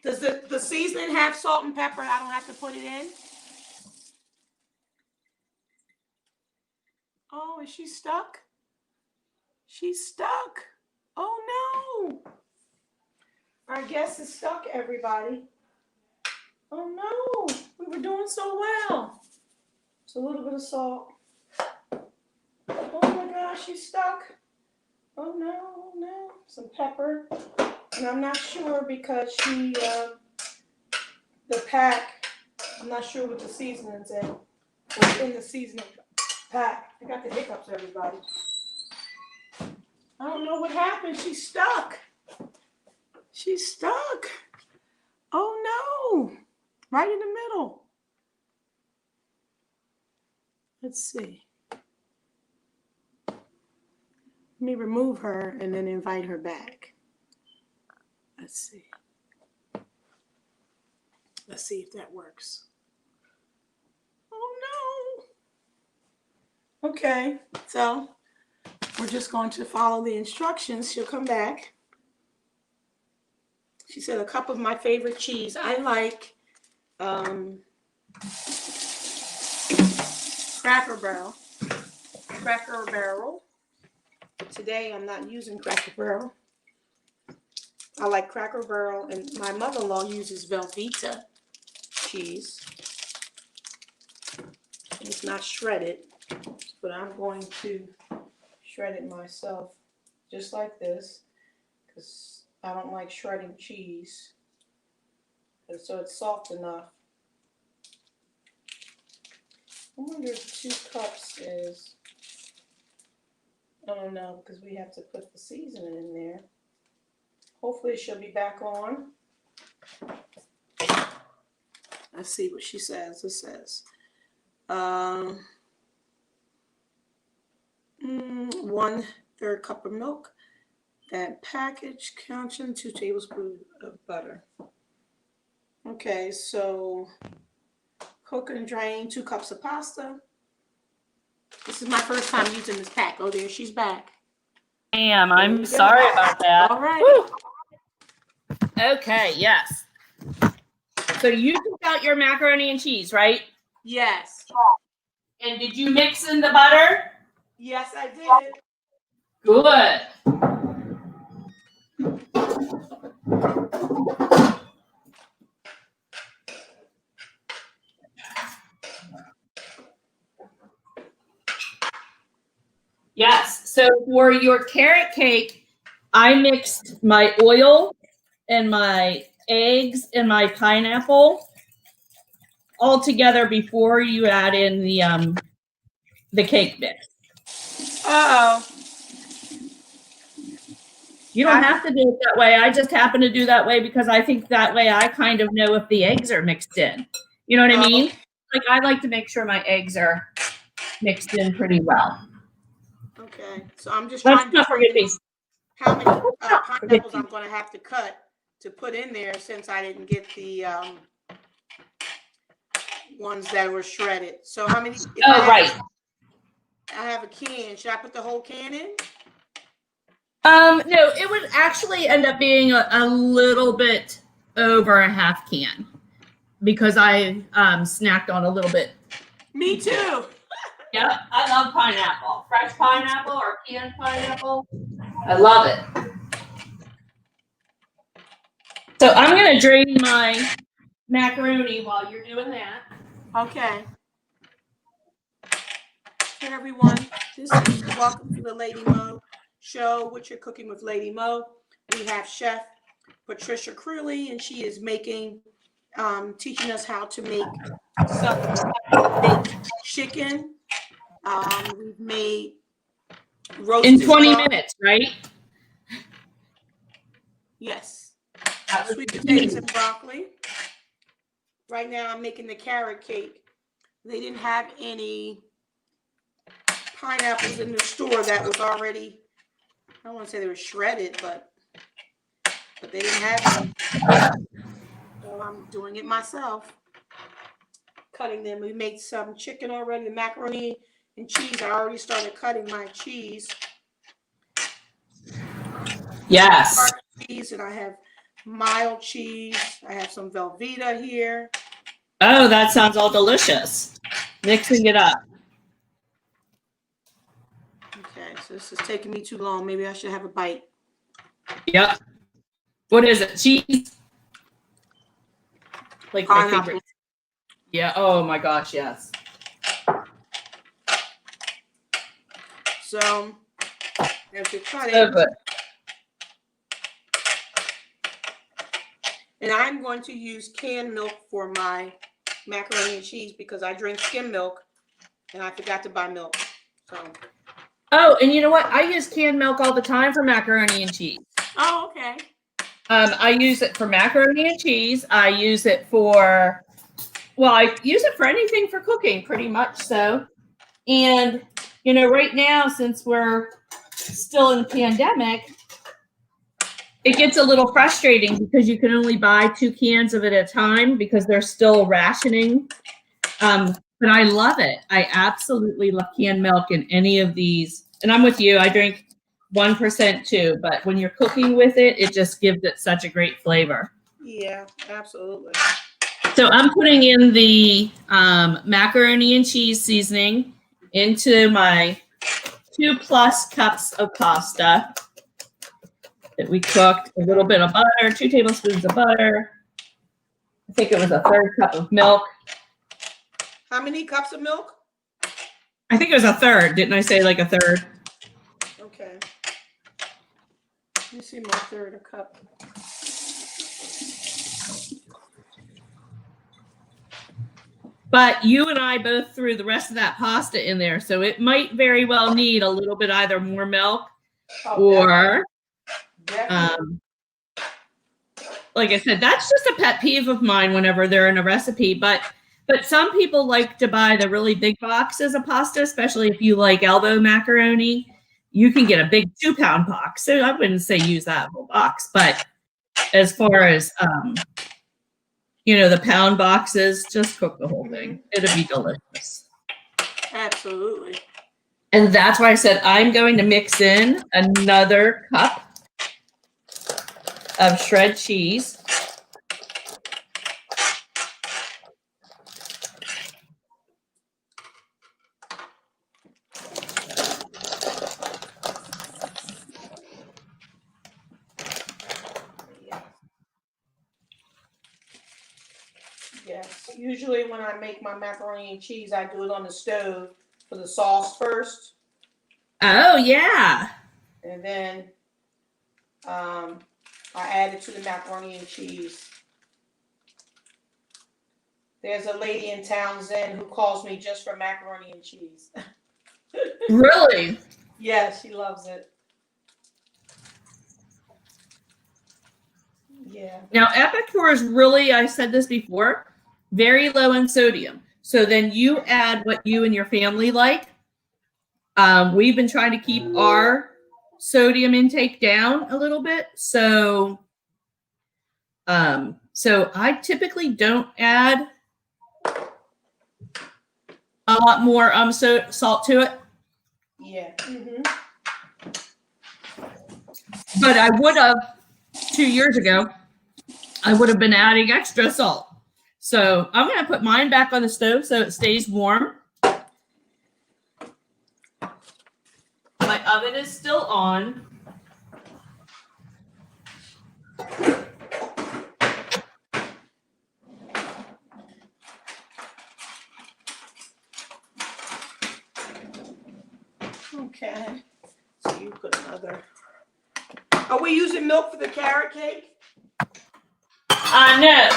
Does the seasoning have salt and pepper? I don't have to put it in? Oh, is she stuck? She's stuck. Oh no. Our guest is stuck, everybody. Oh no. We were doing so well. Just a little bit of salt. Oh my gosh, she's stuck. Oh no, no. Some pepper. And I'm not sure because the pack, I'm not sure what the seasoning's in. What's in the seasoning pack. I got the hiccups, everybody. I don't know what happened. She's stuck. She's stuck. Oh no. Right in the middle. Let's see. Let me remove her and then invite her back. Let's see. Let's see if that works. Oh no. Okay, so we're just going to follow the instructions. She'll come back. She said a cup of my favorite cheese. I like Cracker Barrel. Cracker Barrel. Today I'm not using Cracker Barrel. I like Cracker Barrel, and my mother-in-law uses Velveeta cheese. It's not shredded, but I'm going to shred it myself, just like this, because I don't like shredding cheese. And so it's soft enough. I wonder if 2 cups is, I don't know, because we have to put the seasoning in there. Hopefully she'll be back on. Let's see what she says. It says 1/3 cup of milk, that package counting 2 tablespoons of butter. Okay, so cook and drain 2 cups of pasta. This is my first time using this pack. Oh, there she's back. Damn, I'm sorry about that. All right. Woo. Okay, yes. So you took out your macaroni and cheese, right? Yes. And did you mix in the butter? Yes, I did. Good. Yes. So for your carrot cake, I mixed my oil and my eggs and my pineapple all together before you add in the cake mix. Uh-oh. You don't have to do it that way. I just happen to do that way because I think that way I kind of know if the eggs are mixed in. You know what I mean? Like I like to make sure my eggs are mixed in pretty well. Okay, so I'm just Let's trying to not forget determine these. how many pineapples I'm going to have to cut to put in there since I didn't get the ones that were shredded. So how many? Right. I have a can. Should I put the whole can in? No, it would actually end up being a little bit over a half can because I snacked on a little bit. Me too. Yep, I love pineapple. Fresh pineapple or canned pineapple. I love it. So I'm going to drain my macaroni while you're doing that. Okay. Hey everyone, this is welcome to the LadyMo show, Whatcha Cooking with LadyMo. We have Chef Patricia Crewley, and she is making, teaching us how to make baked chicken. We've made roasted In 20 duck. minutes, right? Yes. Sweet potatoes and broccoli. Right now I'm making the carrot cake. They didn't have any pineapples in the store that was already, I don't want to say they were shredded, but they didn't have any. So I'm doing it myself. Cutting them. We made some chicken already, the macaroni and cheese. I already started cutting my cheese. Yes. Dark cheese, and I have mild cheese. I have some Velveeta here. Oh, that sounds all delicious. Mixing it up. Okay, so this is taking me too long. Maybe I should have a bite. Yep. What is it? Cheese? Like my Pineapple. favorite. Yeah. Oh my gosh, yes. So as you're cutting, So good. and I'm going to use canned milk for my macaroni and cheese because I drink skim milk and I forgot to buy milk. So. Oh, and you know what? I use canned milk all the time for macaroni and cheese. Oh, okay. I use it for macaroni and cheese. I use it for, well, I use it for anything for cooking, pretty much so. And, you know, right now, since we're still in the pandemic, it gets a little frustrating because you can only buy 2 cans of it at a time because they're still rationing. But I love it. I absolutely love canned milk in any of these. And I'm with you. I drink 1% too. But when you're cooking with it, it just gives it such a great flavor. Yeah, absolutely. So I'm putting in the macaroni and cheese seasoning into my 2+ cups of pasta that we cooked. A little bit of butter, 2 tablespoons of butter. I think it was a 1/3 cup of milk. How many cups of milk? I think it was a 1/3. Didn't I say like a 1/3? Okay. Let me see my 1/3 cup. But you and I both threw the rest of that pasta in there, so it might very well need a little bit either more milk or, Definitely. like I said, that's just a pet peeve of mine whenever they're in a recipe. But some people like to buy the really big boxes of pasta, especially if you like elbow macaroni. You can get a big 2-pound box. So I wouldn't say use that whole box, but as far as you know, the pound boxes, just cook the whole thing. It'll be delicious. Absolutely. And that's why I said I'm going to mix in another cup of shred cheese. Yes. Usually when I make my macaroni and cheese, I do it on the stove for the sauce first. Oh, yeah. And then I add it to the macaroni and cheese. There's a lady in Townsend who calls me just for macaroni and cheese. Really? Yes, she loves it. Yeah. Now, Epicure is really, I said this before, very low in sodium. So then you add what you and your family like. We've been trying to keep our sodium intake down a little bit. So I typically don't add a lot more salt to it. Yeah. But I would have 2 years ago. I would have been adding extra salt. So I'm going to put mine back on the stove so it stays warm. My oven is still on. Okay. So you put another. Are we using milk for the carrot cake? No.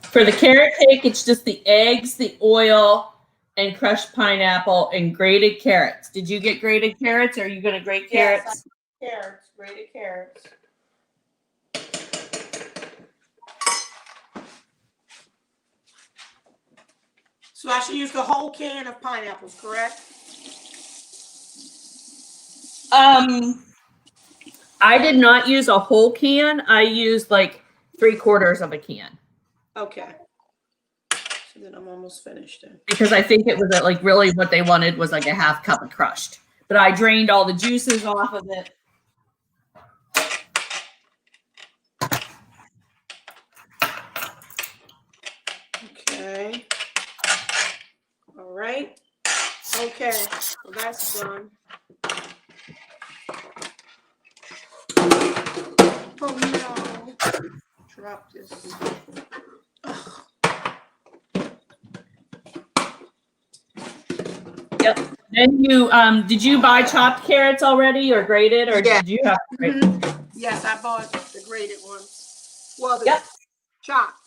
For the carrot cake, it's just the eggs, the oil, and crushed pineapple and grated carrots. Did you get grated carrots? Or are you going to grate carrots? Yes, carrots, grated carrots. So I should use the whole can of pineapples, correct? I did not use a whole can. I used like 3/4 of a can. Okay. So then I'm almost finished then. Because I think it was like really what they wanted was like a 1/2 cup of crushed. But I drained all the juices off of it. Okay. All right. Okay. So that's done. Oh no. Drop this. Ugh. Yep. Then you did you buy chopped carrots already or grated or Yeah. did you have to grate? Mhm. Yes, I bought the grated ones. Well, the Yep. chopped.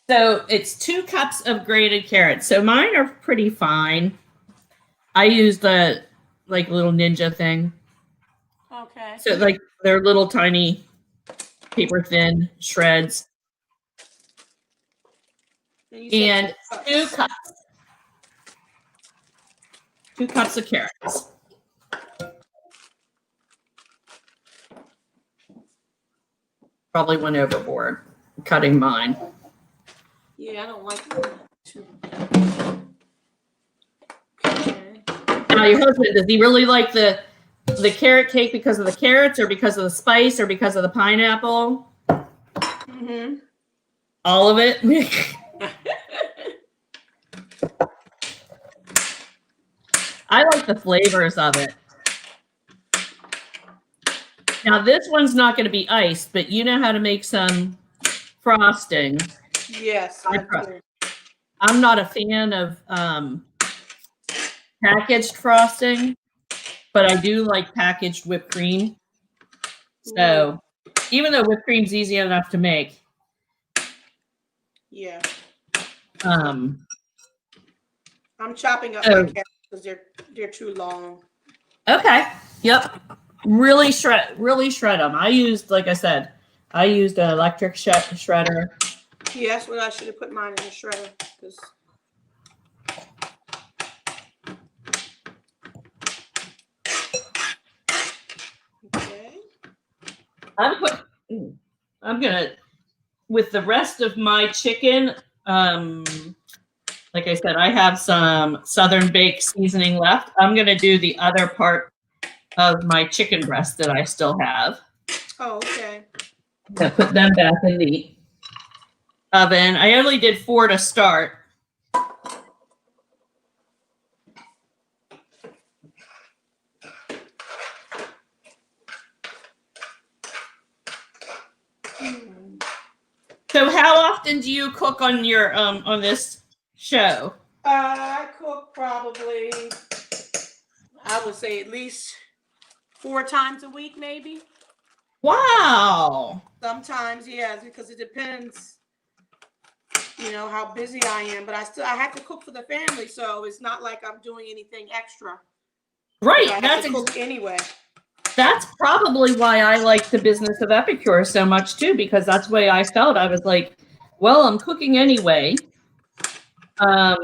So it's 2 cups of grated carrots. So mine are pretty fine. I used the like little ninja thing. Okay. So like they're little tiny paper thin shreds. And you said And 2 cups. 2 cups of carrots. Probably went overboard cutting mine. Yeah, I don't like that too. Okay. Now your husband, does he really like the carrot cake because of the carrots or because of the spice or because of the pineapple? Mm-hmm. All of it? I like the flavors of it. Now this one's not going to be iced, but you know how to make some frosting. Yes, I do. I'm not a fan of packaged frosting, but I do like packaged whipped cream. So even though whipped cream's easy enough to make, Yeah. um, I'm chopping up my carrots because they're too long. okay, yep, really shred them. I used, like I said, I used an electric shredder. Yes, well, I should have put mine in the shredder because. Okay. I'm gonna, with the rest of my chicken, like I said, I have some Southern Bake seasoning left. I'm gonna do the other part of my chicken breast that I still have. Oh, okay. I'm gonna put them back in the oven. I only did 4 to start. So how often do you cook on your on this show? I cook probably, I would say at least 4 times a week, maybe. Wow. Sometimes, yeah, because it depends, how busy I am. But I have to cook for the family, so it's not like I'm doing anything extra. Right. I have to cook anyway. That's probably why I like the business of epicure so much too, because that's the way I felt. I was like, well, I'm cooking anyway. Now,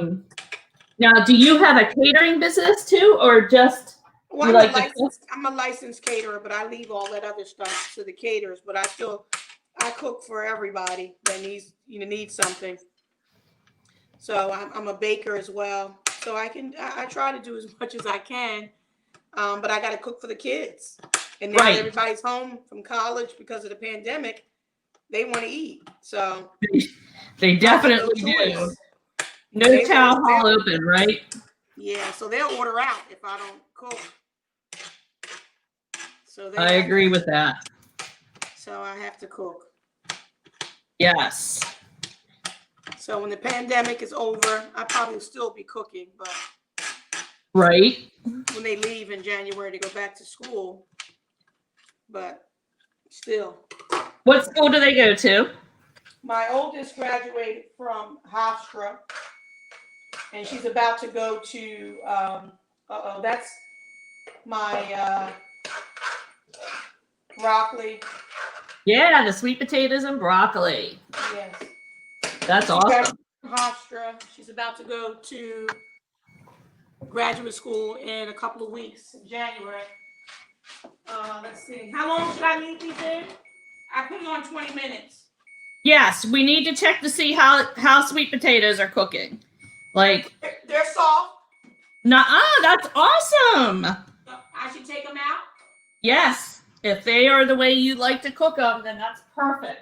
do you have a catering business too, or just Well, you like to cook? I'm a licensed caterer, but I leave all that other stuff to the caterers. But I cook for everybody that needs something. So I'm a baker as well. So I try to do as much as I can. But I got to cook for the kids. And now Right. everybody's home from college because of the pandemic. They want to eat. So They definitely no do. choice. No They town will- hall open, right? Yeah, so they'll order out if I don't cook. So I agree with that. So I have to cook. Yes. So when the pandemic is over, I probably still be cooking, but Right. when they leave in January to go back to school, but still. What school do they go to? My oldest graduated from Hofstra, and she's about to go to, that's my broccoli. Yeah, the sweet potatoes and broccoli. Yes. That's She awesome. graduated from Hofstra. She's about to go to graduate school in a couple of weeks, in January. Let's see. How long should I leave these in? I put it on 20 minutes. Yes, we need to check to see how sweet potatoes are cooking. Like, They're soft. nuh-uh, that's awesome. I should take them out. Yes, if they are the way you like to cook them, then that's perfect.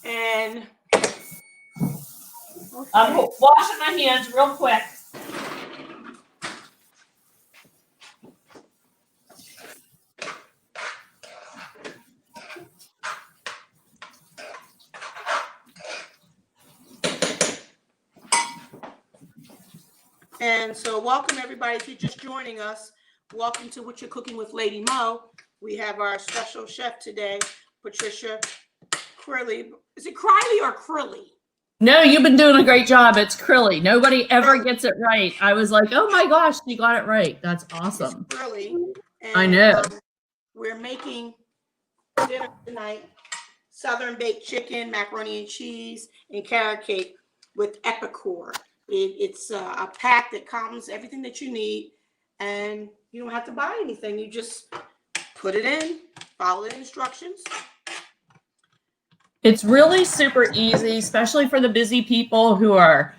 And I'm washing my hands real quick. And so welcome everybody. If you're just joining us, welcome to Whatcha Cooking with Lady Mo. We have our special chef today, Patricia Crilly. Is it Criley or Crilly? No, you've been doing a great job. It's Crilly. Nobody ever gets it right. I was like, oh my gosh, you got it right. That's awesome. It's Crilly. And, I know. We're making dinner tonight. Southern baked chicken, macaroni and cheese, and carrot cake with Epicor. It's a pack that comes everything that you need, and you don't have to buy anything. You just put it in, follow the instructions. It's really super easy, especially for the busy people who are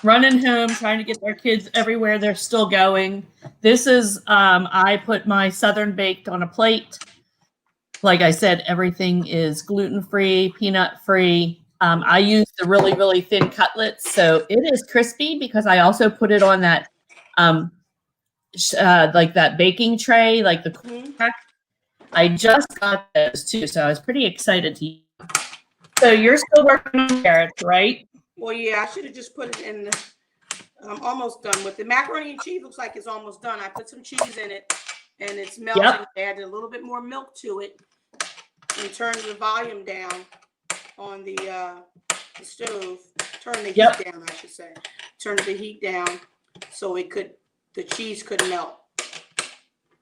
running home, trying to get their kids everywhere they're still going. This is, I put my Southern baked on a plate. Like I said, everything is gluten-free, peanut-free. I use the really, really thin cutlets, so it is crispy because I also put it on that, like that baking tray, like the. Mm-hmm. I just got those too, so I was pretty excited to use. So you're still working on carrots, right? Well, yeah, I should have just put it in. I'm almost done with it. Macaroni and cheese looks like it's almost done. I put some cheese in it, and it's melting. Yep. I added a little bit more milk to it, and turned the volume down on the stove. Turn the heat down, I should say. Turn the heat down so the cheese could melt.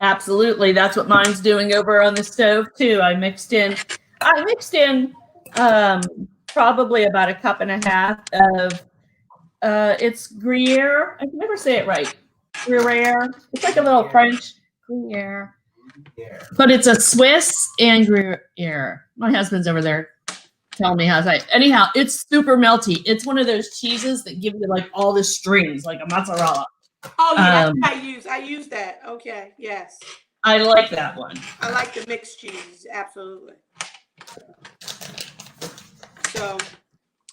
Absolutely. That's what mine's doing over on the stove too. I mixed in probably about a cup and a half of it's Gruyere. I can never say it right. Gruyere. It's like a little French Gruyere. But it's a Swiss and Gruyere. My husband's over there telling me how to say it. Anyhow, it's super melty. It's one of those cheeses that give you like all the strings, like a mozzarella. Oh yeah, that's what I use that. Okay, yes. I like that one. I like the mixed cheese, absolutely. So,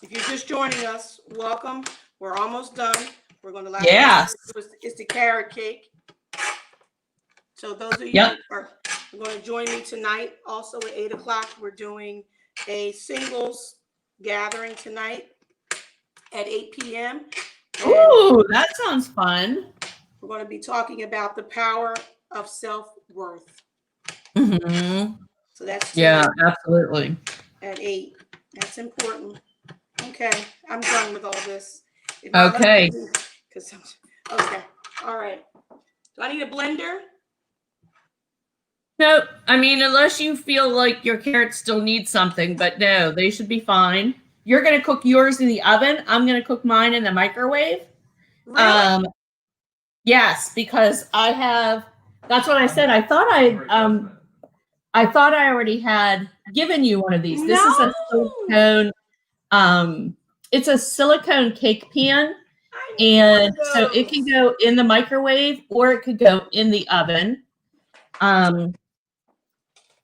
if you're just joining us, welcome. We're almost done. We're going to allow it's the carrot cake. So those of you who are going to join me tonight, also at 8 o'clock, we're doing a singles gathering tonight at 8 p.m. Ooh, that sounds fun. We're going to be talking about the power of self-worth. Mm-hmm. So that's absolutely. At 8. That's important. Okay, I'm done with all this. Okay. Okay. All right. Do I need a blender? No, I mean, unless you feel like your carrots still need something, but no, they should be fine. You're going to cook yours in the oven. I'm going to cook mine in the microwave. Really? Yes, because that's what I said. I thought I already had given you one of these. This is a silicone, it's a silicone cake pan. And so it can go in the microwave or it could go in the oven.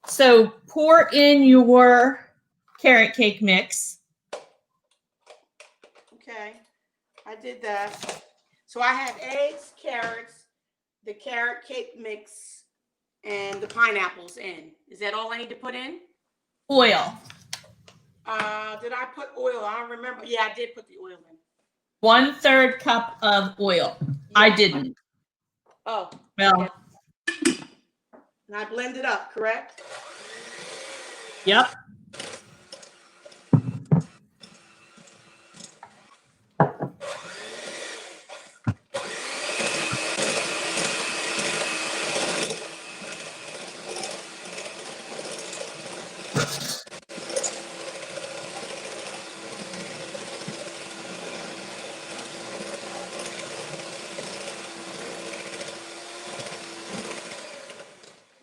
So pour in your carrot cake mix. Okay, I did that. So I have eggs, carrots, the carrot cake mix, and the pineapples in. Is that all I need to put in? Oil. Did I put oil? I don't remember. Yeah, I did put the oil in. 1/3 cup of oil. I didn't. Oh. Well, Okay. And I blend it up, correct? yep.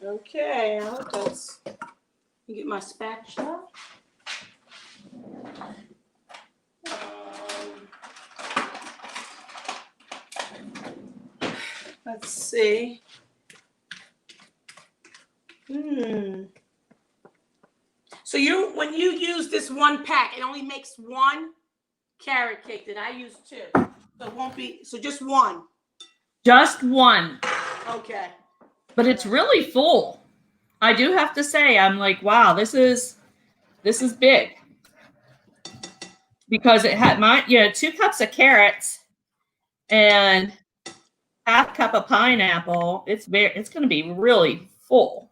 Okay, I hope that's. You get my spatula. Let's see. So when you use this one pack, it only makes one carrot cake. Did I use two? So it won't be. So just one. Just one. Okay. But it's really full. I do have to say, I'm like, wow, this is big. Because it had 2 cups of carrots and half cup of pineapple. It's going to be really full.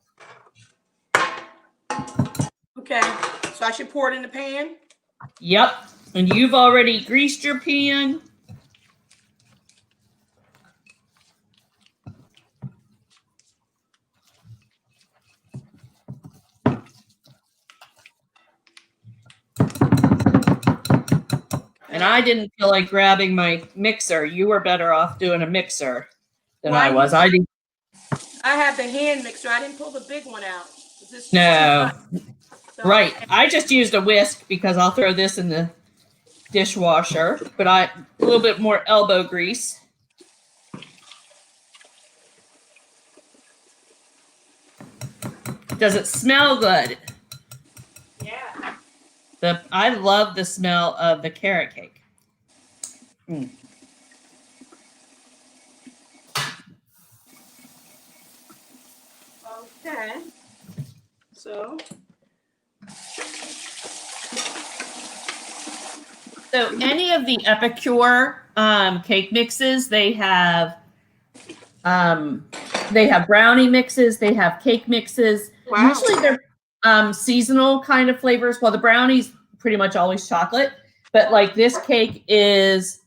Okay. So I should pour it in the pan? Yep. And you've already greased your pan. And I didn't feel like grabbing my mixer. You were better off doing a mixer than I was. I have the hand mixer. I didn't pull the big one out. No. So, right. I just used a whisk because I'll throw this in the dishwasher, but a little bit more elbow grease. Does it smell good? Yeah. I love the smell of the carrot cake. Okay. So any of the Epicure cake mixes, they have brownie mixes, they have cake mixes. wow. Usually they're seasonal kind of flavors. Well, the brownie's pretty much always chocolate, but like this cake is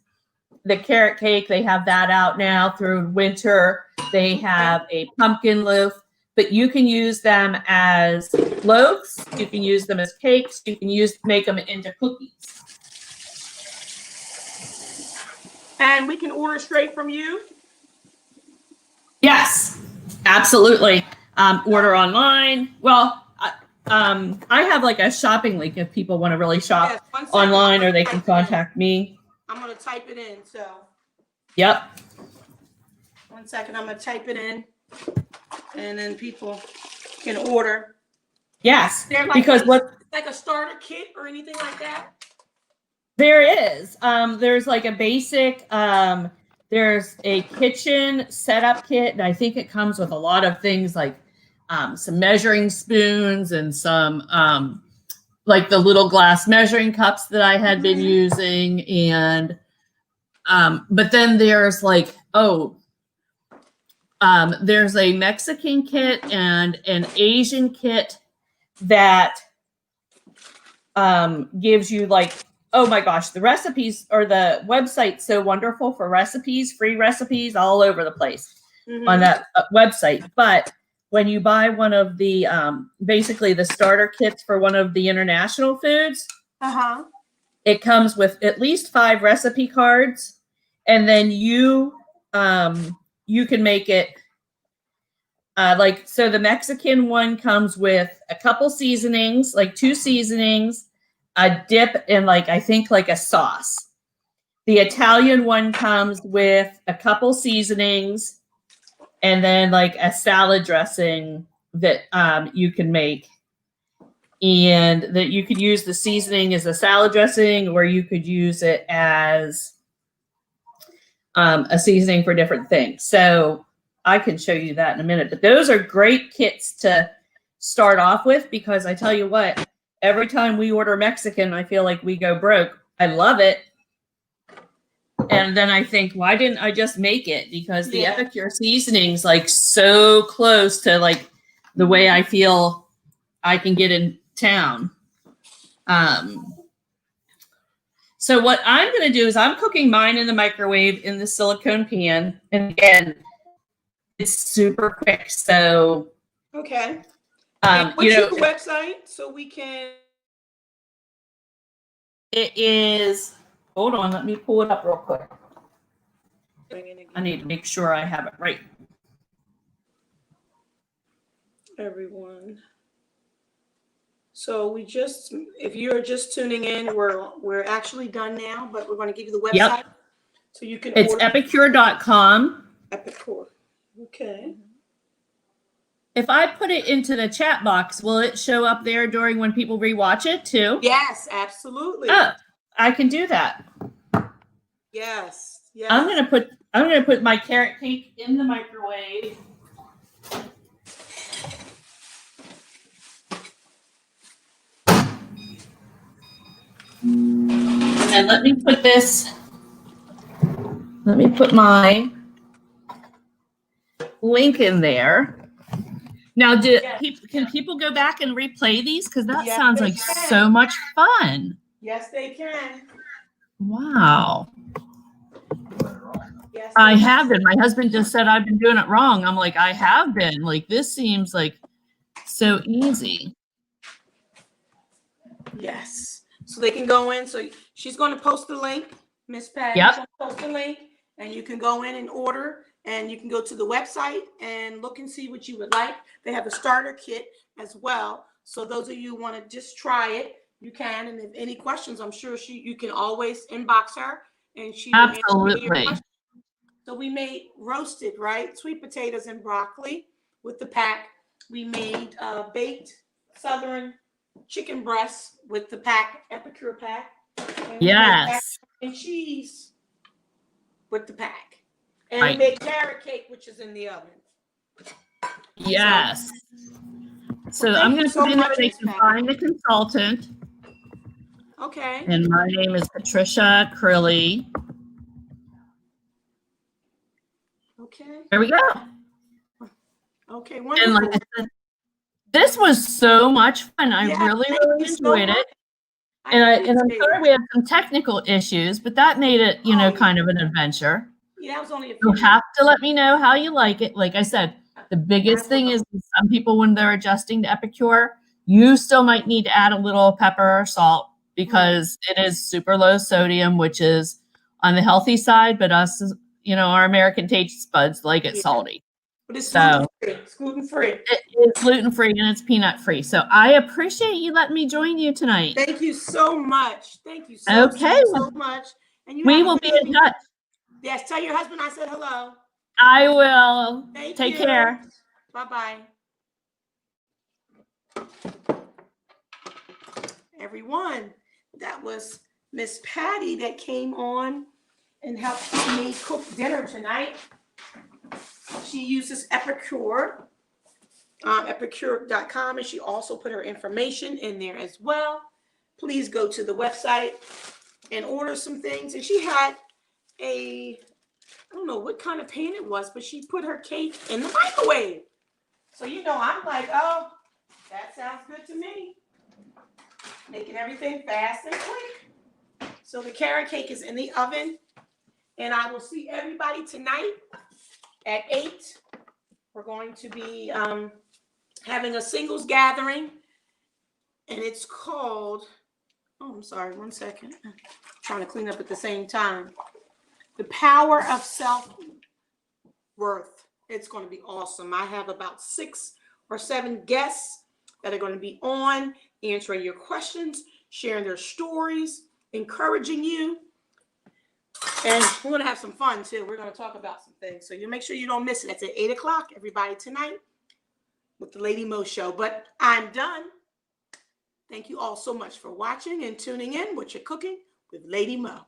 the carrot cake. They have that out now through winter. They have a pumpkin loaf, but you can use them as loaves. You can use them as cakes. You can make them into cookies. And we can order straight from you? Yes, absolutely. Order online. Well, I have like a shopping link if people want to really shop online, or they can contact me. I'm going to type it in. So. Yep. 1 second. I'm going to type it in, and then people can order. Yes, like because like a starter kit or anything like that? There is. There's like a basic. There's a kitchen setup kit, and I think it comes with a lot of things like some measuring spoons and some like the little glass measuring cups that I had been using, and but then there's like there's a Mexican kit and an Asian kit that gives you like, oh my gosh, the recipes or the website's so wonderful for recipes, free recipes all over the place on that website. But when you buy one of the basically the starter kits for one of the international foods, it comes with at least 5 recipe cards, and then you can make it so the Mexican one comes with a couple seasonings, like 2 seasonings, a dip, and like I think like a sauce. The Italian one comes with a couple seasonings and then like a salad dressing that you can make. And that you could use the seasoning as a salad dressing, or you could use it as a seasoning for different things. So I can show you that in a minute. But those are great kits to start off with, because I tell you what, every time we order Mexican, I feel like we go broke. I love it. And then I think, why didn't I just make it? Because the Epicure seasoning's like so close to like the way I feel I can get in town. So what I'm going to do is I'm cooking mine in the microwave in the silicone pan. And again, it's super quick. So, Okay. you What's know, your website so we can? it is, hold on, let me pull it up real quick. I need to make sure I have it right. Everyone. So we just, if you're just tuning in, we're actually done now, but we're going to give you the website so you can It's order. epicure.com. Epicure. Okay. If I put it into the chat box, will it show up there during when people rewatch it too? Yes, absolutely. Oh, I can do that. Yes. Yes. I'm gonna put my carrot cake in the microwave. And let me put my link in there. Now, can people go back and replay these? Because that sounds like so much fun. Yes, they can. Wow. Yes, I have been. My husband just said I've been doing it wrong. I'm like, I have been. Like, this seems like so easy. Yes. So they can go in. So she's going to post the link, Miss Patty. Yep. She's going to post the link, and you can go in and order, and you can go to the website and look and see what you would like. They have a starter kit as well. So those of you who want to just try it, you can. And if any questions, I'm sure you can always inbox her, and she will answer your questions. So we made roasted, right? Sweet potatoes and broccoli with the pack. We made baked Southern chicken breasts with the pack, Epicure pack. And Yes. and cheese with the pack. And we made carrot cake, which is in the oven. Yes. So I'm going to put in that they can find a consultant. Okay. And my name is Patricia Crilly. Okay. There we go. Okay, wonderful. And like I said, this was so much fun. I really enjoyed it. And I'm sorry we had some technical issues, but that made it, kind of an adventure. Yeah, that was only a few. You'll have to let me know how you like it. Like I said, the biggest thing is some people, when they're adjusting to Epicure, you still might need to add a little pepper or salt because it is super low sodium, which is on the healthy side, but us, our American taste buds like it salty. But it's gluten-free. It is gluten-free and it's peanut-free. So I appreciate you letting me join you tonight. Thank you so much. Thank you so much. And we will be in touch. Yes, tell your husband I said hello. I will. Take care. Bye-bye. Everyone, that was Miss Patty that came on and helped me cook dinner tonight. She uses Epicure, epicure.com, and she also put her information in there as well. Please go to the website and order some things. And she had I don't know what kind of pan it was, but she put her cake in the microwave. So, I'm like, oh, that sounds good to me. Making everything fast and quick. So the carrot cake is in the oven. And I will see everybody tonight at 8. We're going to be having a singles gathering. And it's called, I'm sorry, one second. I'm trying to clean up at the same time. The Power of Self-Worth. It's going to be awesome. I have about 6 or 7 guests that are going to be on, answering your questions, sharing their stories, encouraging you. And we're gonna have some fun too. We're gonna talk about some things. So you make sure you don't miss it. That's at 8 o'clock, everybody, tonight with the Lady Mo Show. But I'm done. Thank you all so much for watching and tuning in. Whatcha Cooking with Lady Mo.